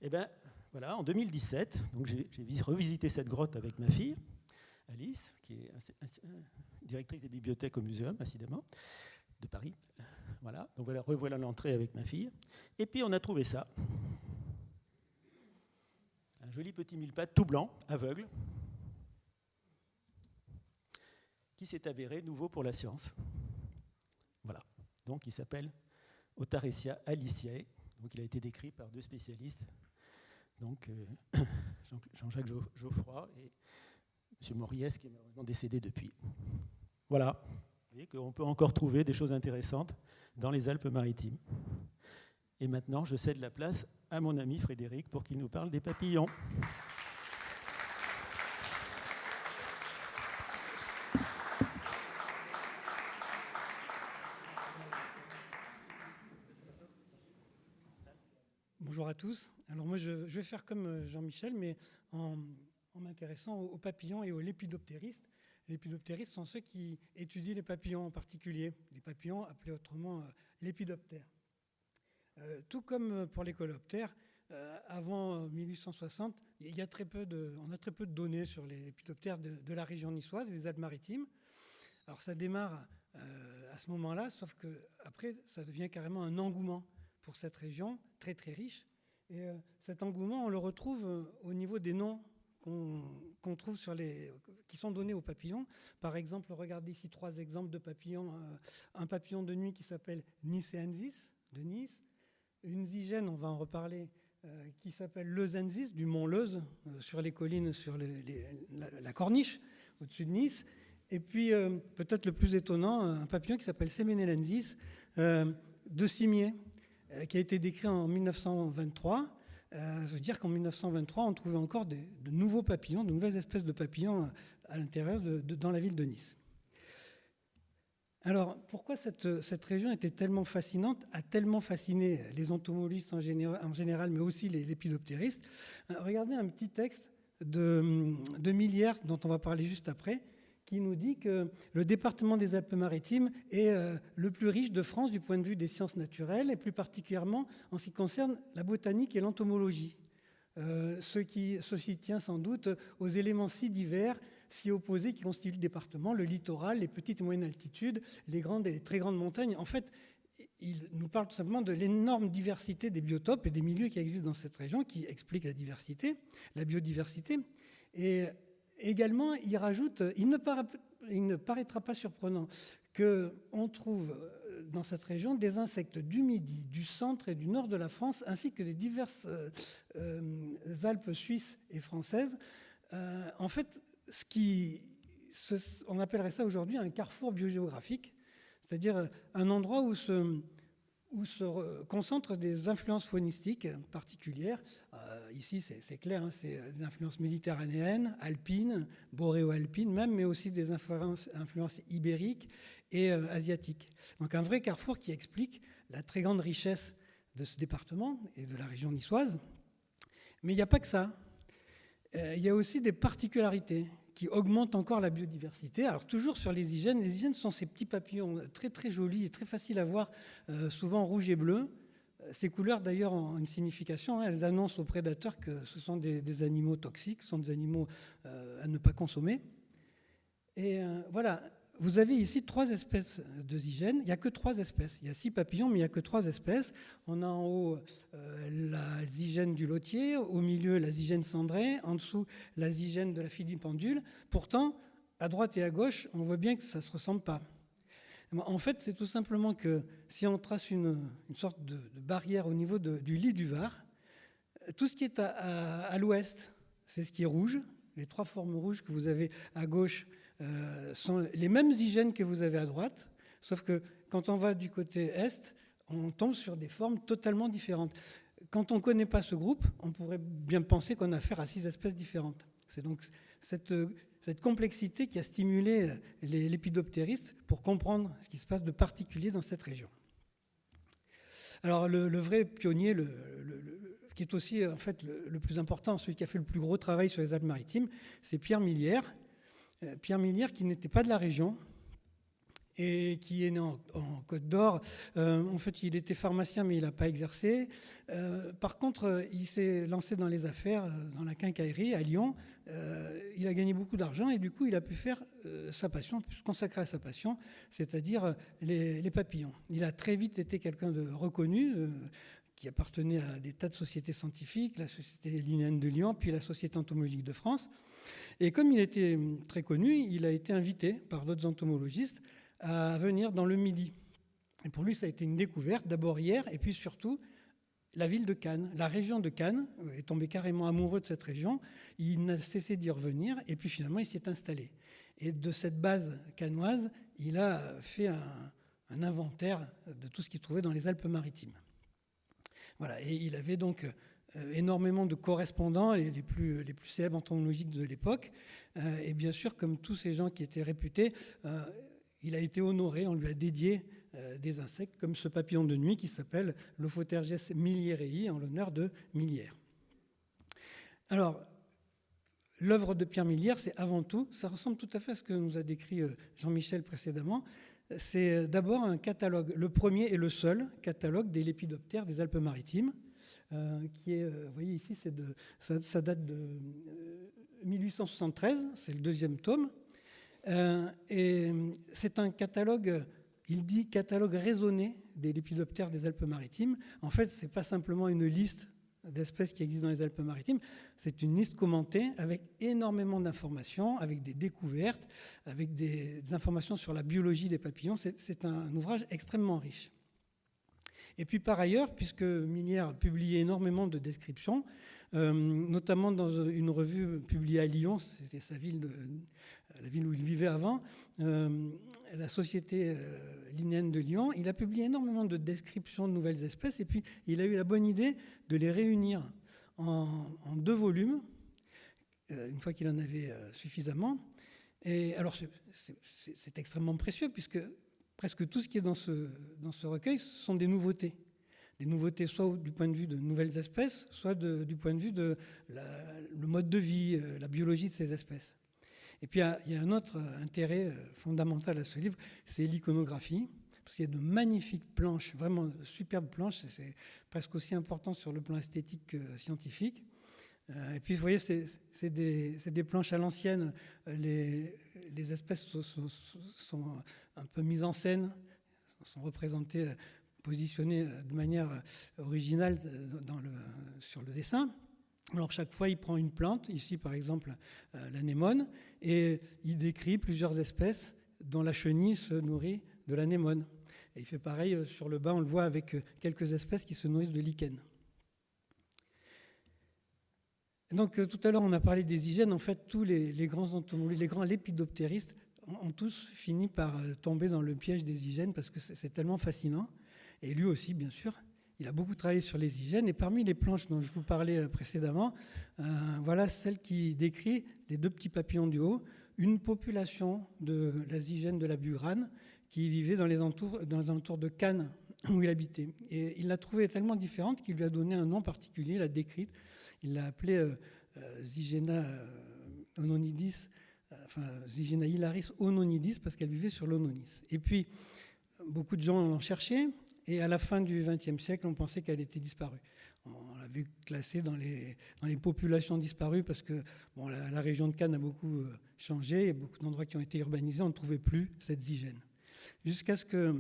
Eh bien, voilà, en 2017, donc j'ai revisité cette grotte avec ma fille, Alice, qui est directrice des bibliothèques au Muséum, incidemment, de Paris. Voilà, donc voilà, revoilà l'entrée avec ma fille. Et puis on a trouvé ça. Un joli petit mille-pattes tout blanc, aveugle, qui s'est avéré nouveau pour la science. Voilà, donc il s'appelle Otaresia aliciae. Donc il a été décrit par deux spécialistes, donc Jean-Jacques Geoffroy et M. Moriès, qui est malheureusement décédé depuis. Voilà, vous voyez qu'on peut encore trouver des choses intéressantes dans les Alpes-Maritimes. Et maintenant, je cède la place à mon ami Frédéric pour qu'il nous parle des papillons. Bonjour à tous. Alors moi, je vais faire comme Jean-Michel, mais en m'intéressant aux papillons et aux lépidoptéristes. Les lépidoptéristes sont ceux qui étudient les papillons en particulier, les papillons appelés autrement lépidoptères. Tout comme pour les coléoptères, avant 1860, on a très peu de données sur les lépidoptères de la région niçoise et des Alpes-Maritimes. Alors ça démarre à ce moment-là, sauf qu'après, ça devient carrément un engouement pour cette région très très riche. Et cet engouement, on le retrouve au niveau des noms qu'on trouve qui sont donnés aux papillons. Par exemple, regardez ici 3 exemples de papillons. Un papillon de nuit qui s'appelle Nicensis, de Nice. Une zygène, on va en reparler, qui s'appelle Leuzensis, du mont Leuze, sur les collines, sur la corniche, au-dessus de Nice. Et puis, peut-être le plus étonnant, un papillon qui s'appelle Semenensis, de Cimier, qui a été décrit en 1923. Ça veut dire qu'en 1923, on trouvait encore de nouveaux papillons, de nouvelles espèces de papillons à l'intérieur dans la ville de Nice. Alors, pourquoi cette région était tellement fascinante, a tellement fasciné les entomologistes en général, mais aussi les lépidoptéristes? Regardez un petit texte de Millière, dont on va parler juste après, qui nous dit que le département des Alpes-Maritimes est le plus riche de France du point de vue des sciences naturelles, et plus particulièrement en ce qui concerne la botanique et l'entomologie. Ceci tient sans doute aux éléments si divers, si opposés qui constituent le département, le littoral, les petites et moyennes altitudes, les grandes et les très grandes montagnes. En fait, il nous parle tout simplement de l'énorme diversité des biotopes et des milieux qui existent dans cette région, qui explique la biodiversité. Et également, il rajoute, il ne paraîtra pas surprenant qu'on trouve dans cette région des insectes du Midi, du centre et du nord de la France, ainsi que des diverses Alpes suisses et françaises. En fait, on appellerait ça aujourd'hui un carrefour biogéographique, c'est-à-dire un endroit où se concentrent des influences faunistiques particulières. Ici, c'est clair, hein, c'est des influences méditerranéennes, alpines, boréo-alpines même, mais aussi des influences ibériques et asiatiques. Donc un vrai carrefour qui explique la très grande richesse de ce département et de la région niçoise. Mais il n'y a pas que ça. Il y a aussi des particularités qui augmentent encore la biodiversité. Alors toujours sur les zygènes sont ces petits papillons très très jolis et très faciles à voir, souvent rouge et bleu. Ces couleurs d'ailleurs ont une signification, hein, elles annoncent aux prédateurs que ce sont des animaux toxiques, ce sont des animaux à ne pas consommer. Et voilà, vous avez ici 3 espèces de zygènes. Il n'y a que 3 espèces. Il y a 6 papillons, mais il n'y a que 3 espèces. On a en haut la zygène du lotier, au milieu la zygène cendrée, en dessous la zygène de la filipendule. Pourtant, à droite et à gauche, on voit bien que ça ne se ressemble pas. En fait, c'est tout simplement que si on trace une sorte de barrière au niveau du lit du Var, tout ce qui est à l'ouest, c'est ce qui est rouge. Les 3 formes rouges que vous avez à gauche sont les mêmes zygènes que vous avez à droite, sauf que quand on va du côté est, on tombe sur des formes totalement différentes. Quand on ne connaît pas ce groupe, on pourrait bien penser qu'on a affaire à 6 espèces différentes. C'est donc cette complexité qui a stimulé les lépidoptéristes pour comprendre ce qui se passe de particulier dans cette région. Alors le vrai pionnier, qui est aussi en fait le plus important, celui qui a fait le plus gros travail sur les Alpes-Maritimes, c'est Pierre Millière. Pierre Millière qui n'était pas de la région et qui est né en Côte d'Or. En fait, il était pharmacien, mais il n'a pas exercé. Par contre, il s'est lancé dans les affaires, dans la quincaillerie à Lyon. Il a gagné beaucoup d'argent et du coup, il a pu faire sa passion, se consacrer à sa passion, c'est-à-dire les papillons. Il a très vite été quelqu'un de reconnu, qui appartenait à des tas de sociétés scientifiques, la Société Linnéenne de Lyon, puis la Société entomologique de France. Et comme il était très connu, il a été invité par d'autres entomologistes à venir dans le Midi. Et pour lui, ça a été une découverte, d'abord hier, et puis surtout la ville de Cannes. La région de Cannes est tombé carrément amoureux de cette région. Il n'a cessé d'y revenir, et puis finalement, il s'est installé. Et de cette base cannoise, il a fait un inventaire de tout ce qu'il trouvait dans les Alpes-Maritimes. Voilà, et il avait donc énormément de correspondants, les plus célèbres entomologiques de l'époque. Et bien sûr, comme tous ces gens qui étaient réputés, il a été honoré, on lui a dédié des insectes, comme ce papillon de nuit qui s'appelle Lophoterges millierei, en l'honneur de Millière. Alors, l'œuvre de Pierre Millière, c'est avant tout, ça ressemble tout à fait à ce que nous a décrit Jean-Michel précédemment, c'est d'abord un catalogue, le premier et le seul catalogue des lépidoptères des Alpes-Maritimes, qui est, vous voyez ici, ça date de 1873, c'est le deuxième tome, et c'est un catalogue, il dit catalogue raisonné des lépidoptères des Alpes-Maritimes. En fait, ce n'est pas simplement une liste d'espèces qui existent dans les Alpes-Maritimes, c'est une liste commentée avec énormément d'informations, avec des découvertes, avec des informations sur la biologie des papillons. C'est un ouvrage extrêmement riche. Et puis par ailleurs, puisque Millière publiait énormément de descriptions, notamment dans une revue publiée à Lyon, c'était sa ville, la ville où il vivait avant, la Société linéenne de Lyon, il a publié énormément de descriptions de nouvelles espèces et puis il a eu la bonne idée de les réunir en 2 volumes, une fois qu'il en avait suffisamment. Et alors c'est extrêmement précieux puisque presque tout ce qui est dans ce recueil, ce sont des nouveautés. Des nouveautés soit du point de vue de nouvelles espèces, soit du point de vue de le mode de vie, la biologie de ces espèces. Et puis il y a un autre intérêt fondamental à ce livre, c'est l'iconographie, parce qu'il y a de magnifiques planches, vraiment de superbes planches, c'est presque aussi important sur le plan esthétique que scientifique. Et puis vous voyez, c'est des planches à l'ancienne, les espèces sont un peu mises en scène, sont représentées, positionnées de manière originale sur le dessin. Alors chaque fois, il prend une plante, ici par exemple l'anémone, et il décrit plusieurs espèces dont la chenille se nourrit de l'anémone. Et il fait pareil sur le bas, on le voit avec quelques espèces qui se nourrissent de lichen. Donc tout à l'heure, on a parlé des hygiènes. En fait, tous les grands entomologues, les grands lépidoptéristes ont tous fini par tomber dans le piège des hygiènes parce que c'est tellement fascinant. Et lui aussi, bien sûr. Il a beaucoup travaillé sur les hygiènes et parmi les planches dont je vous parlais précédemment, voilà celle qui décrit les 2 petits papillons du haut, une population de la zygène de la Bugrane qui vivait dans les alentours de Cannes où il habitait. Et il l'a trouvée tellement différente qu'il lui a donné un nom particulier, il l'a décrite, il l'a appelée Zygena ononidis, Zygena hilaris ononidis parce qu'elle vivait sur l'ononis. Et puis, beaucoup de gens l'ont cherchée. Et à la fin du XXe siècle, on pensait qu'elle était disparue. On l'avait classée dans les populations disparues parce que bon, la région de Cannes a beaucoup changé. Il y a beaucoup d'endroits qui ont été urbanisés. On ne trouvait plus cette zygène. Jusqu'à ce que,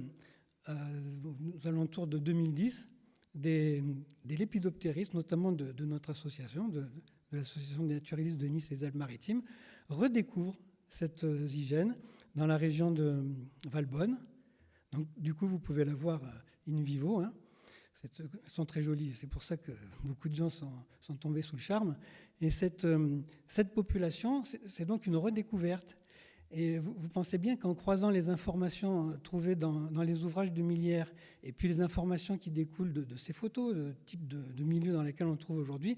aux alentours de 2010, des lépidoptéristes, notamment de notre association, de l'association des naturalistes de Nice et des Alpes-Maritimes, redécouvrent cette zygène dans la région de Valbonne. Donc, du coup, vous pouvez la voir in vivo. Hein. Elles sont très jolies. C'est pour ça que beaucoup de gens sont tombés sous le charme. Et cette population, c'est donc une redécouverte. Et vous pensez bien qu'en croisant les informations trouvées dans les ouvrages de Millière et puis les informations qui découlent de ces photos, de type de milieu dans lesquels on le trouve aujourd'hui,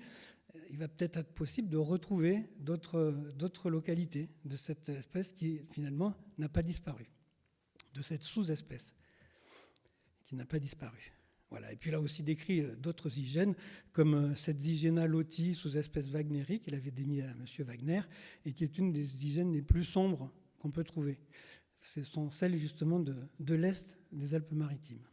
il va peut-être être possible de retrouver d'autres localités de cette espèce qui, finalement, n'a pas disparu, de cette sous-espèce qui n'a pas disparu. Voilà. Et puis là aussi décrit d'autres zygènes, comme cette Zygena loti, sous-espèce wagneri, qu'il avait déniée à M. Wagner, et qui est une des zygènes les plus sombres qu'on peut trouver. Ce sont celles justement de l'Est des Alpes-Maritimes.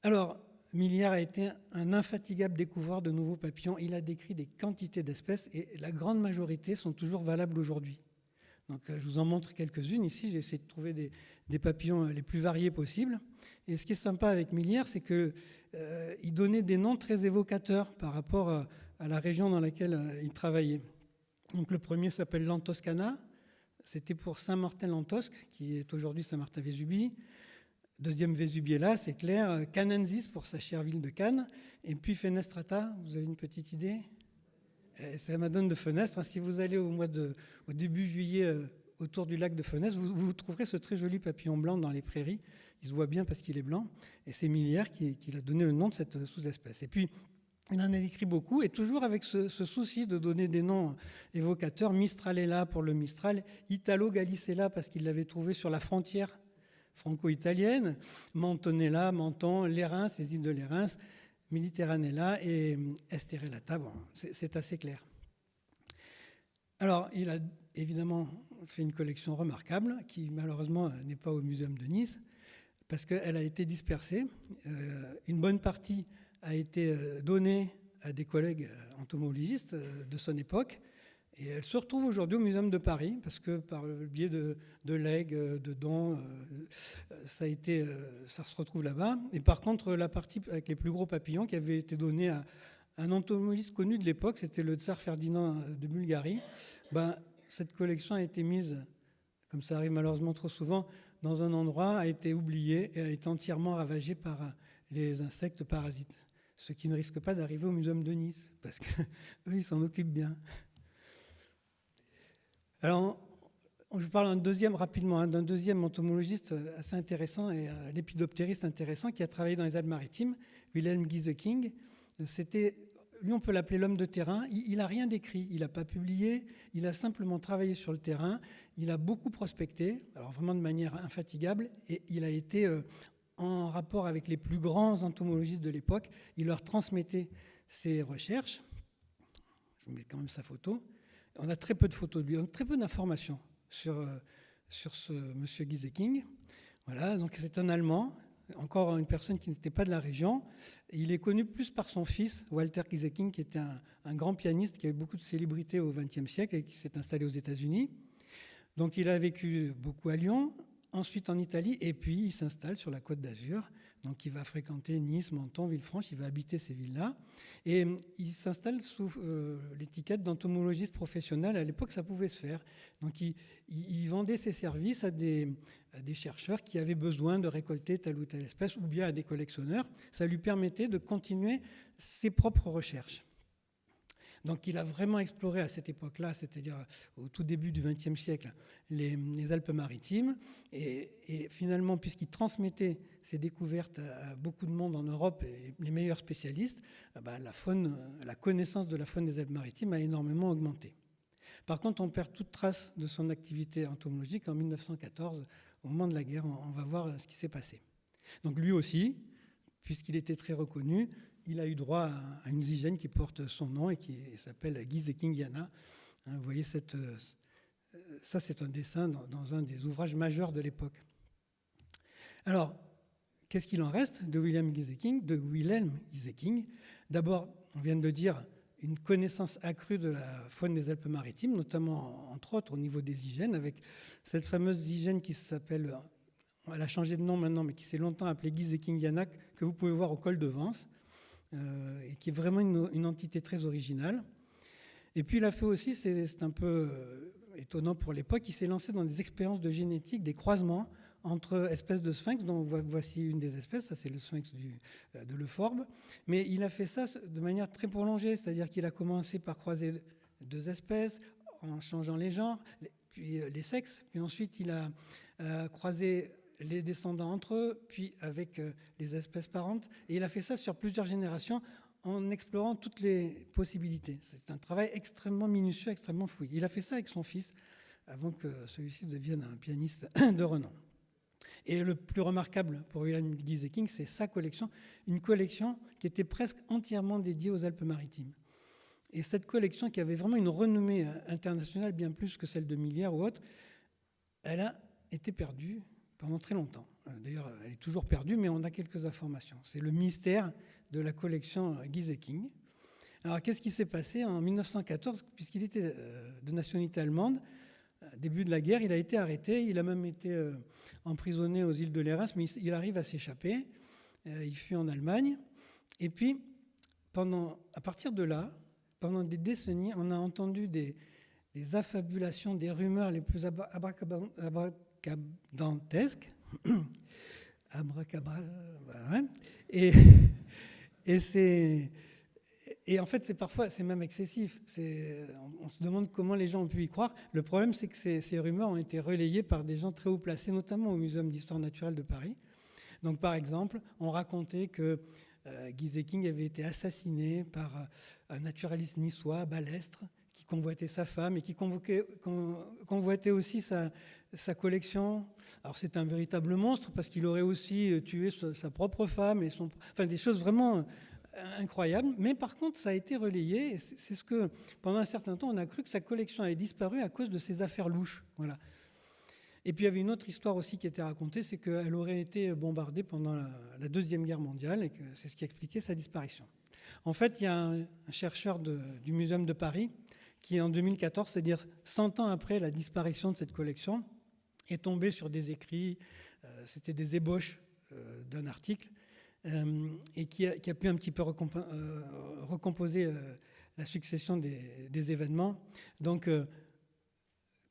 Alors, Millière a été un infatigable découvreur de nouveaux papillons. Il a décrit des quantités d'espèces, et la grande majorité sont toujours valables aujourd'hui. Donc, je vous en montre quelques-unes. Ici, j'ai essayé de trouver des papillons les plus variés possibles. Et ce qui est sympa avec Millière, c'est qu'il donnait des noms très évocateurs par rapport à la région dans laquelle il travaillait. Donc, le premier s'appelle Lantoscana. C'était pour Saint-Martin-Lantosque, qui est aujourd'hui Saint-Martin-Vésubie. Deuxième Vésubiella, c'est clair. Canensis pour sa chère ville de Cannes. Et puis Fenestrata, vous avez une petite idée ? C'est la Madone de Fenestre. Si vous allez au début juillet autour du lac de Fenès, vous trouverez ce très joli papillon blanc dans les prairies. Il se voit bien parce qu'il est blanc. Et c'est Millière qui a donné le nom de cette sous-espèce. Et puis, il en a écrit beaucoup, et toujours avec ce souci de donner des noms évocateurs. Mistralella pour le Mistral, Italo-Galicella parce qu'il l'avait trouvé sur la frontière franco-italienne, Mentonella, Menton, Lérins, les îles de Lérins, Méditerranella et Esterellata. Bon, c'est assez clair. Alors, il a évidemment fait une collection remarquable qui, malheureusement, n'est pas au Muséum de Nice parce qu'elle a été dispersée. Une bonne partie a été donnée à des collègues entomologistes de son époque. Et elle se retrouve aujourd'hui au Muséum de Paris, parce que par le biais de legs, de dons, ça se retrouve là-bas. Et par contre, la partie avec les plus gros papillons qui avait été donnée à un entomologiste connu de l'époque, c'était le tsar Ferdinand de Bulgarie, cette collection a été mise, comme ça arrive malheureusement trop souvent, dans un endroit, a été oubliée et a été entièrement ravagée par les insectes parasites. Ce qui ne risque pas d'arriver au Muséum de Nice, parce qu'eux, ils s'en occupent bien. Alors, je vous parle rapidement d'un deuxième entomologiste assez intéressant et lépidoptériste intéressant qui a travaillé dans les Alpes-Maritimes, Wilhelm Gieseking. Lui, on peut l'appeler l'homme de terrain. Il n'a rien décrit, il n'a pas publié, il a simplement travaillé sur le terrain, il a beaucoup prospecté, alors vraiment de manière infatigable, et il a été en rapport avec les plus grands entomologistes de l'époque. Il leur transmettait ses recherches. Je vous mets quand même sa photo. On a très peu de photos de lui, on a très peu d'informations sur ce monsieur Gieseking. Voilà, donc c'est un Allemand, encore une personne qui n'était pas de la région. Il est connu plus par son fils, Walter Gieseking, qui était un grand pianiste qui a eu beaucoup de célébrité au XXe siècle et qui s'est installé aux États-Unis. Donc il a vécu beaucoup à Lyon, ensuite en Italie, et puis il s'installe sur la Côte d'Azur. Donc il va fréquenter Nice, Menton, Villefranche, il va habiter ces villes-là. Et il s'installe sous l'étiquette d'entomologiste professionnel. À l'époque, ça pouvait se faire. Donc il vendait ses services à des chercheurs qui avaient besoin de récolter telle ou telle espèce, ou bien à des collectionneurs. Ça lui permettait de continuer ses propres recherches. Donc il a vraiment exploré à cette époque-là, c'est-à-dire au tout début du XXe siècle, les Alpes-Maritimes. Et finalement, puisqu'il transmettait ses découvertes à beaucoup de monde en Europe, et les meilleurs spécialistes, la connaissance de la faune des Alpes-Maritimes a énormément augmenté. Par contre, on perd toute trace de son activité entomologique en 1914, au moment de la guerre. On va voir ce qui s'est passé. Donc lui aussi, puisqu'il était très reconnu, il a eu droit à une zygène qui porte son nom et qui s'appelle Giesekingiana. Vous voyez, ça c'est un dessin dans un des ouvrages majeurs de l'époque. Alors, qu'est-ce qu'il en reste de Wilhelm Gieseking? D'abord, on vient de le dire, une connaissance accrue de la faune des Alpes-Maritimes, notamment, entre autres, au niveau des zygènes, avec cette fameuse zygène qui s'appelle, elle a changé de nom maintenant, mais qui s'est longtemps appelée Giesekingiana, que vous pouvez voir au col de Vence, et qui est vraiment une entité très originale. Et puis il a fait aussi, c'est un peu étonnant pour l'époque, il s'est lancé dans des expériences de génétique, des croisements entre espèces de sphinx, dont voici une des espèces, ça c'est le sphinx de Leforbe, mais il a fait ça de manière très prolongée, c'est-à-dire qu'il a commencé par croiser deux espèces, en changeant les genres, puis les sexes, puis ensuite il a croisé les descendants entre eux, puis avec les espèces parentes. Et il a fait ça sur plusieurs générations en explorant toutes les possibilités. C'est un travail extrêmement minutieux, extrêmement fouillé. Il a fait ça avec son fils avant que celui-ci devienne un pianiste de renom. Et le plus remarquable pour Wilhelm Gieseking, c'est sa collection, une collection qui était presque entièrement dédiée aux Alpes-Maritimes. Et cette collection, qui avait vraiment une renommée internationale, bien plus que celle de Millière ou autre, elle a été perdue pendant très longtemps. D'ailleurs, elle est toujours perdue, mais on a quelques informations. C'est le mystère de la collection Gieseking. Alors, qu'est-ce qui s'est passé en 1914? Puisqu'il était de nationalité allemande, début de la guerre, il a été arrêté. Il a même été emprisonné aux îles de Lérins, mais il arrive à s'échapper. Il fuit en Allemagne. Et puis, à partir de là, pendant des décennies, on a entendu des affabulations, des rumeurs les plus abracadabrantes, Et en fait, c'est même excessif. On se demande comment les gens ont pu y croire. Le problème, c'est que ces rumeurs ont été relayées par des gens très haut placés, notamment au Muséum d'histoire naturelle de Paris. Donc, par exemple, on racontait que Gieseking avait été assassiné par un naturaliste niçois, Balestre, qui convoitait sa femme et qui convoitait aussi sa collection. Alors c'est un véritable monstre parce qu'il aurait aussi tué sa propre femme et enfin des choses vraiment incroyables. Mais par contre, ça a été relayé. Et c'est ce que pendant un certain temps, on a cru que sa collection avait disparu à cause de ces affaires louches. Voilà. Et puis il y avait une autre histoire aussi qui était racontée, c'est qu'elle aurait été bombardée pendant la Deuxième Guerre mondiale et que c'est ce qui expliquait sa disparition. En fait, il y a un chercheur du Muséum de Paris qui, en 2014, c'est-à-dire 100 ans après la disparition de cette collection, est tombé sur des écrits, c'était des ébauches d'un article, et qui a pu un petit peu recomposer la succession des événements. Donc,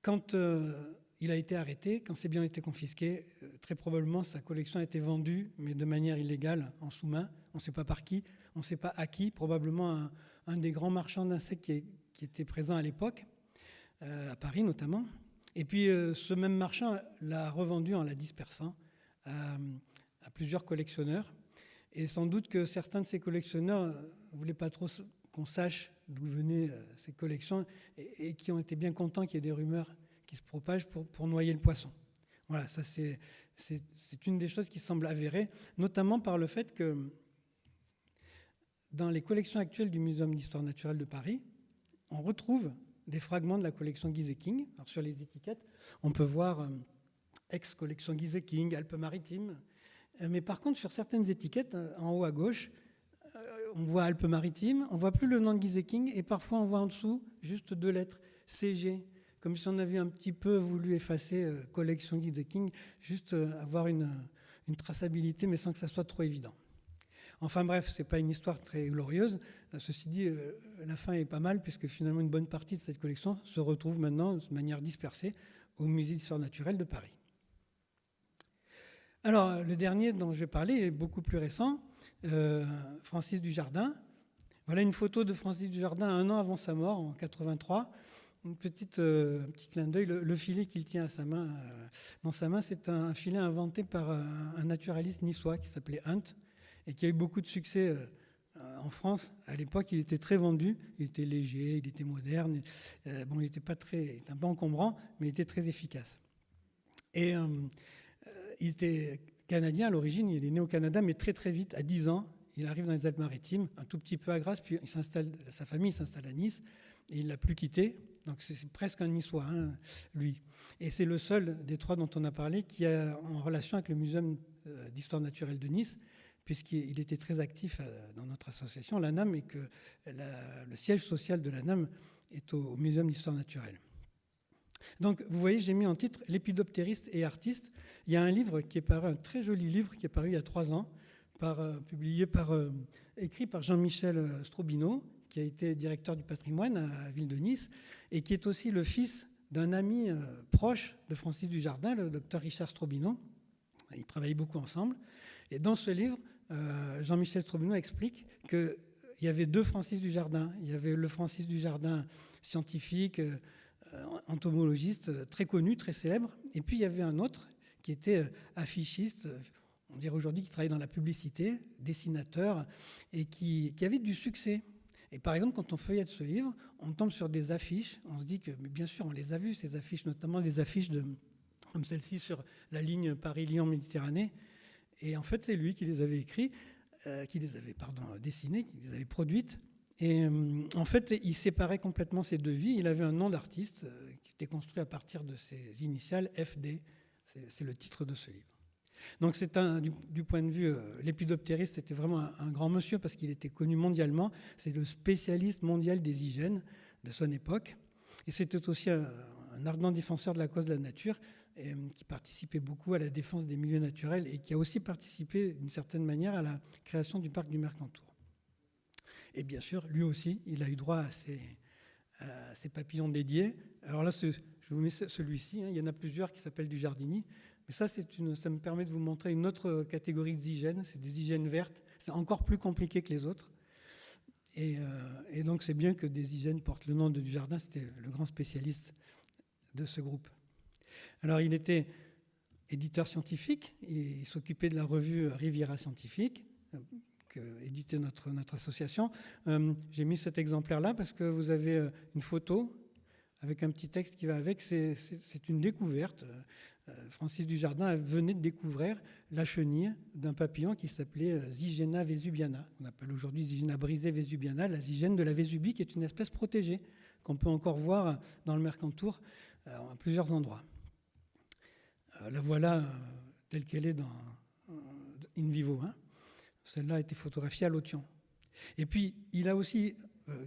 quand il a été arrêté, quand ses biens ont été confisqués, très probablement sa collection a été vendue, mais de manière illégale, en sous-main. On ne sait pas par qui, on ne sait pas à qui, probablement un des grands marchands d'insectes qui était présent à l'époque, à Paris notamment. Et puis ce même marchand l'a revendu en la dispersant à plusieurs collectionneurs. Et sans doute que certains de ces collectionneurs ne voulaient pas trop qu'on sache d'où venaient ces collections et qui ont été bien contents qu'il y ait des rumeurs qui se propagent pour noyer le poisson. Voilà, ça c'est une des choses qui semble avérée, notamment par le fait que dans les collections actuelles du Muséum d'histoire naturelle de Paris, on retrouve des fragments de la collection Gieseking. Alors sur les étiquettes, on peut voir ex-collection Gieseking, Alpes-Maritimes. Mais par contre, sur certaines étiquettes, en haut à gauche, on voit Alpes-Maritimes, on ne voit plus le nom de Gieseking, et parfois on voit en dessous juste 2 lettres, CG, comme si on avait un petit peu voulu effacer collection Gieseking, juste avoir une traçabilité, mais sans que ça soit trop évident. Enfin bref, ce n'est pas une histoire très glorieuse. Ceci dit, la fin est pas mal, puisque finalement une bonne partie de cette collection se retrouve maintenant de manière dispersée au Musée d'histoire naturelle de Paris. Alors, le dernier dont je vais parler est beaucoup plus récent, Francis Dujardin. Voilà une photo de Francis Dujardin 1 an avant sa mort, en 83. Un petit clin d'œil, le filet qu'il tient dans sa main, c'est un filet inventé par un naturaliste niçois qui s'appelait Hunt, et qui a eu beaucoup de succès en France. À l'époque, il était très vendu, il était léger, il était moderne. Il était un peu encombrant, mais il était très efficace. Et il était canadien à l'origine, il est né au Canada, mais très très vite, à 10 ans, il arrive dans les Alpes-Maritimes, un tout petit peu à Grasse, puis sa famille s'installe à Nice, et il ne l'a plus quitté. Donc c'est presque un Niçois, lui. Et c'est le seul des 3 dont on a parlé qui est en relation avec le Muséum d'histoire naturelle de Nice, puisqu'il était très actif dans notre association, l'ANAM, et que le siège social de l'ANAM est au Muséum d'histoire naturelle. Donc, vous voyez, j'ai mis en titre « Lépidoptériste et artiste ». Il y a un livre qui est paru, un très joli livre qui est paru il y a 3 ans, écrit par Jean-Michel Strobino, qui a été directeur du patrimoine à la ville de Nice, et qui est aussi le fils d'un ami proche de Francis Dujardin, le docteur Richard Strobino. Ils travaillaient beaucoup ensemble. Et dans ce livre, Jean-Michel Strobino explique qu'il y avait 2 Francis Dujardin. Il y avait le Francis Dujardin scientifique, entomologiste, très connu, très célèbre. Et puis il y avait un autre qui était affichiste, on dirait aujourd'hui, qui travaillait dans la publicité, dessinateur, et qui avait du succès. Et par exemple, quand on feuillette ce livre, on tombe sur des affiches. On se dit que, mais bien sûr, on les a vues, ces affiches, notamment des affiches comme celle-ci sur la ligne Paris-Lyon-Méditerranée. Et en fait, c'est lui qui les avait écrits, qui les avait dessinées, qui les avait produites. Et en fait, il séparait complètement ces 2 vies. Il avait un nom d'artiste qui était construit à partir de ses initiales, FD. C'est le titre de ce livre. Donc c'est du point de vue lépidoptériste, c'était vraiment un grand monsieur parce qu'il était connu mondialement. C'est le spécialiste mondial des hygiènes de son époque. Et c'était aussi un ardent défenseur de la cause de la nature, et qui participait beaucoup à la défense des milieux naturels et qui a aussi participé d'une certaine manière à la création du parc du Mercantour. Et bien sûr, lui aussi, il a eu droit à ses papillons dédiés. Alors là, je vous mets celui-ci, il y en a plusieurs qui s'appellent du Jardini. Mais ça me permet de vous montrer une autre catégorie d'hygiène, c'est des hygiènes vertes. C'est encore plus compliqué que les autres. Et donc c'est bien que Deshygiène porte le nom de Dujardin, c'était le grand spécialiste de ce groupe. Alors il était éditeur scientifique, il s'occupait de la revue Riviera Scientifique, que éditait notre association. J'ai mis cet exemplaire-là parce que vous avez une photo avec un petit texte qui va avec, c'est une découverte. Francis Dujardin venait de découvrir la chenille d'un papillon qui s'appelait Zygena vesubiana. On appelle aujourd'hui Zygena brisée vesubiana, la zygène de la Vésubie, qui est une espèce protégée, qu'on peut encore voir dans le Mercantour à plusieurs endroits. La voilà telle qu'elle est dans in vivo. Hein. Celle-là a été photographiée à Lotion. Et puis, il a aussi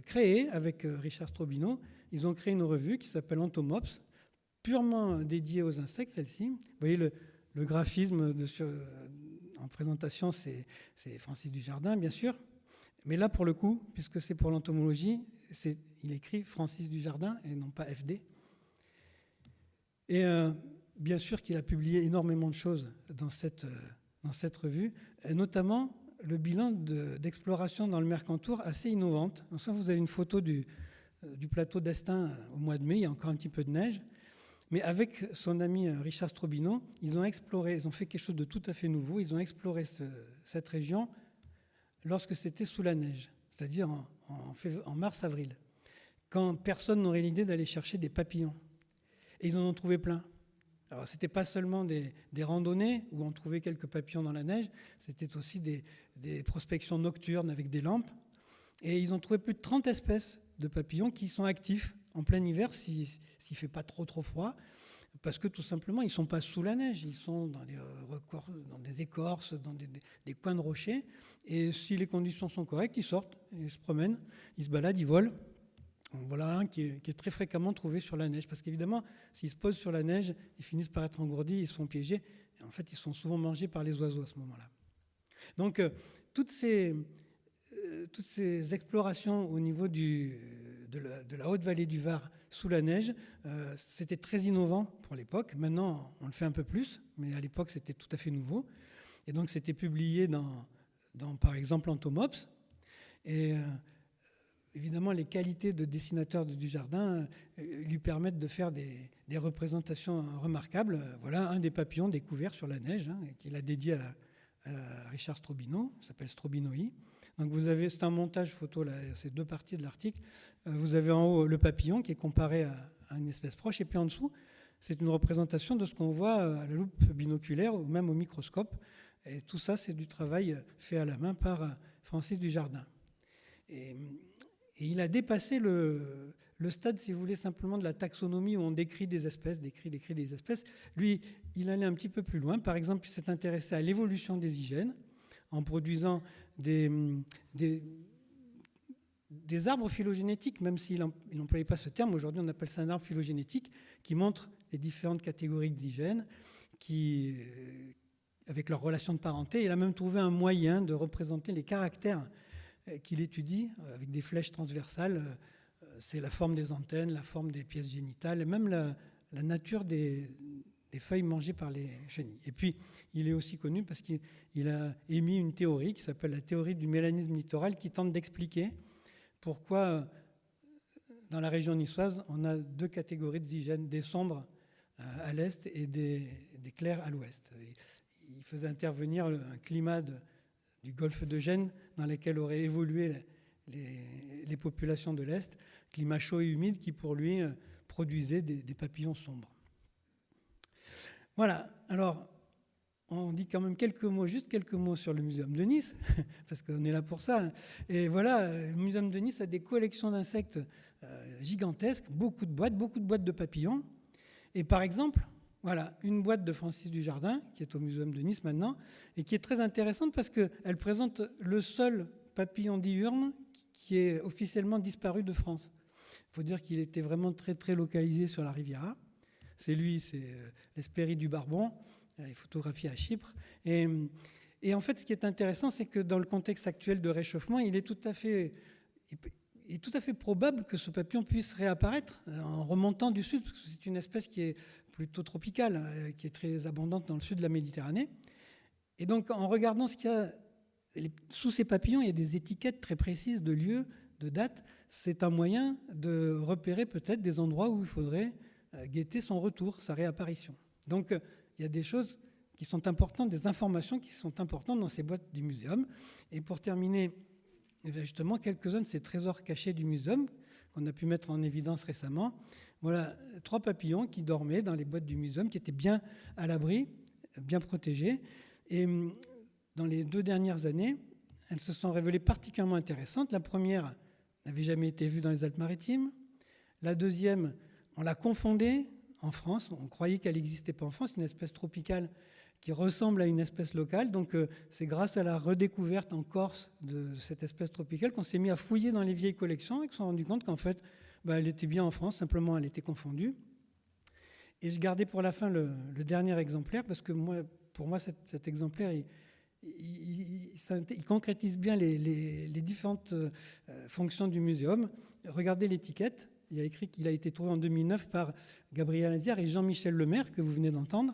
créé, avec Richard Strobino, ils ont créé une revue qui s'appelle Entomops, purement dédiée aux insectes, celle-ci. Vous voyez le graphisme en présentation, c'est Francis Dujardin, bien sûr. Mais là, pour le coup, puisque c'est pour l'entomologie, il écrit Francis Dujardin et non pas FD. Et bien sûr qu'il a publié énormément de choses dans cette revue, et notamment le bilan d'exploration dans le Mercantour assez innovante. Enfin, vous avez une photo du plateau d'Estaing au mois de mai, il y a encore un petit peu de neige. Mais avec son ami Richard Strobino, ils ont fait quelque chose de tout à fait nouveau. Ils ont exploré cette région lorsque c'était sous la neige, c'est-à-dire en mars-avril, quand personne n'aurait l'idée d'aller chercher des papillons. Et ils en ont trouvé plein. Alors, ce n'était pas seulement des randonnées où on trouvait quelques papillons dans la neige, c'était aussi des prospections nocturnes avec des lampes. Et ils ont trouvé plus de 30 espèces de papillons qui sont actifs en plein hiver s'il ne fait pas trop froid, parce que tout simplement, ils ne sont pas sous la neige, ils sont dans des écorces, dans des coins de rochers. Et si les conditions sont correctes, ils sortent, ils se promènent, ils se baladent, ils volent. Voilà un qui est très fréquemment trouvé sur la neige, parce qu'évidemment, s'ils se posent sur la neige, ils finissent par être engourdis, ils sont piégés, et en fait, ils sont souvent mangés par les oiseaux à ce moment-là. Donc, toutes ces explorations au niveau de la haute vallée du Var sous la neige, c'était très innovant pour l'époque. Maintenant, on le fait un peu plus, mais à l'époque, c'était tout à fait nouveau. Et donc, c'était publié dans par exemple, Entomops. Et évidemment, les qualités de dessinateur de Dujardin lui permettent de faire des représentations remarquables. Voilà un des papillons découverts sur la neige, hein, qu'il a dédié à Richard Strobino, il s'appelle Strobinoi. Donc c'est un montage photo, là, c'est deux parties de l'article. Vous avez en haut le papillon qui est comparé à une espèce proche, et puis en dessous, c'est une représentation de ce qu'on voit à la loupe binoculaire ou même au microscope. Et tout ça, c'est du travail fait à la main par Francis Dujardin. Et il a dépassé le stade, si vous voulez, simplement de la taxonomie où on décrit des espèces, décrit des espèces. Lui, il allait un petit peu plus loin. Par exemple, il s'est intéressé à l'évolution des zygènes en produisant des arbres phylogénétiques, même s'il n'employait pas ce terme. Aujourd'hui, on appelle ça un arbre phylogénétique qui montre les différentes catégories de zygènes avec leur relation de parenté. Il a même trouvé un moyen de représenter les caractères qu'il étudie avec des flèches transversales. C'est la forme des antennes, la forme des pièces génitales, et même la nature des feuilles mangées par les chenilles. Et puis, il est aussi connu parce qu'il a émis une théorie qui s'appelle la théorie du mélanisme littoral, qui tente d'expliquer pourquoi, dans la région niçoise, on a deux catégories de zygènes, des sombres à l'est et des clairs à l'ouest. Il faisait intervenir un climat du golfe de Gênes dans lequel auraient évolué les populations de l'Est, climat chaud et humide qui, pour lui, produisait des papillons sombres. Voilà, alors, on dit quand même juste quelques mots sur le Muséum de Nice, parce qu'on est là pour ça. Et voilà, le Muséum de Nice a des collections d'insectes gigantesques, beaucoup de boîtes de papillons. Et par exemple, voilà, une boîte de Francis Dujardin, qui est au Muséum de Nice maintenant, et qui est très intéressante parce qu'elle présente le seul papillon diurne qui est officiellement disparu de France. Il faut dire qu'il était vraiment très, très localisé sur la Riviera. C'est lui, c'est l'Hespérie du Barbon, il est photographié à Chypre. Et en fait, ce qui est intéressant, c'est que dans le contexte actuel de réchauffement, il est tout à fait probable que ce papillon puisse réapparaître en remontant du sud, parce que c'est une espèce qui est plutôt tropicale, qui est très abondante dans le sud de la Méditerranée. Et donc, en regardant ce qu'il y a sous ces papillons, il y a des étiquettes très précises de lieux, de dates. C'est un moyen de repérer peut-être des endroits où il faudrait guetter son retour, sa réapparition. Donc, il y a des choses qui sont importantes, des informations qui sont importantes dans ces boîtes du muséum. Et pour terminer, justement, quelques-uns de ces trésors cachés du muséum qu'on a pu mettre en évidence récemment. Voilà 3 papillons qui dormaient dans les boîtes du muséum, qui étaient bien à l'abri, bien protégés. Et dans les 2 dernières années, elles se sont révélées particulièrement intéressantes. La première n'avait jamais été vue dans les Alpes-Maritimes. La deuxième, on la confondait en France. On croyait qu'elle n'existait pas en France, une espèce tropicale qui ressemble à une espèce locale. Donc c'est grâce à la redécouverte en Corse de cette espèce tropicale qu'on s'est mis à fouiller dans les vieilles collections et qu'on s'est rendu compte qu'en fait, elle était bien en France, simplement elle était confondue. Et je gardais pour la fin le dernier exemplaire, parce que pour moi, cet exemplaire, il concrétise bien les différentes fonctions du muséum. Regardez l'étiquette. Il y a écrit qu'il a été trouvé en 2009 par Gabriel Azière et Jean-Michel Lemaire, que vous venez d'entendre.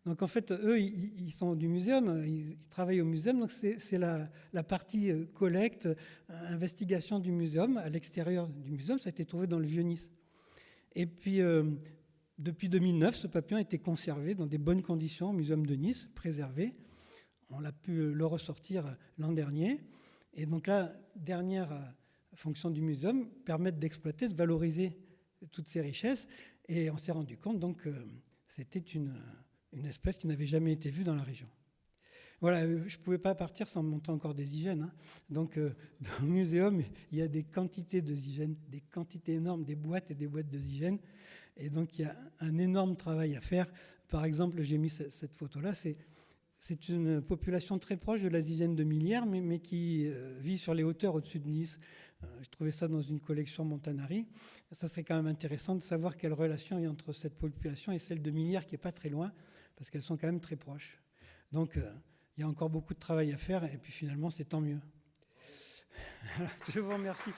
Donc en fait, eux, ils sont du muséum, ils travaillent au muséum, donc c'est la partie collecte, investigation du muséum, à l'extérieur du muséum. Ça a été trouvé dans le Vieux-Nice. Et puis, depuis 2009, ce papillon a été conservé dans des bonnes conditions au muséum de Nice, préservé. On a pu le ressortir l'an dernier. Et donc la dernière fonction du muséum, permettre d'exploiter, de valoriser toutes ces richesses. Et on s'est rendu compte donc que c'était une espèce qui n'avait jamais été vue dans la région. Voilà, je ne pouvais pas partir sans monter encore des zygènes. Hein. Donc, dans le muséum, il y a des quantités de zygènes, des quantités énormes, des boîtes et des boîtes de zygènes. Et donc, il y a un énorme travail à faire. Par exemple, j'ai mis cette photo-là. C'est une population très proche de la zygène de Millière, mais qui vit sur les hauteurs au-dessus de Nice. Je trouvais ça dans une collection Montanari. Ça, c'est quand même intéressant de savoir quelle relation il y a entre cette population et celle de Millière, qui n'est pas très loin, parce qu'elles sont quand même très proches. Donc, il y a encore beaucoup de travail à faire, et puis finalement, c'est tant mieux. Je vous remercie.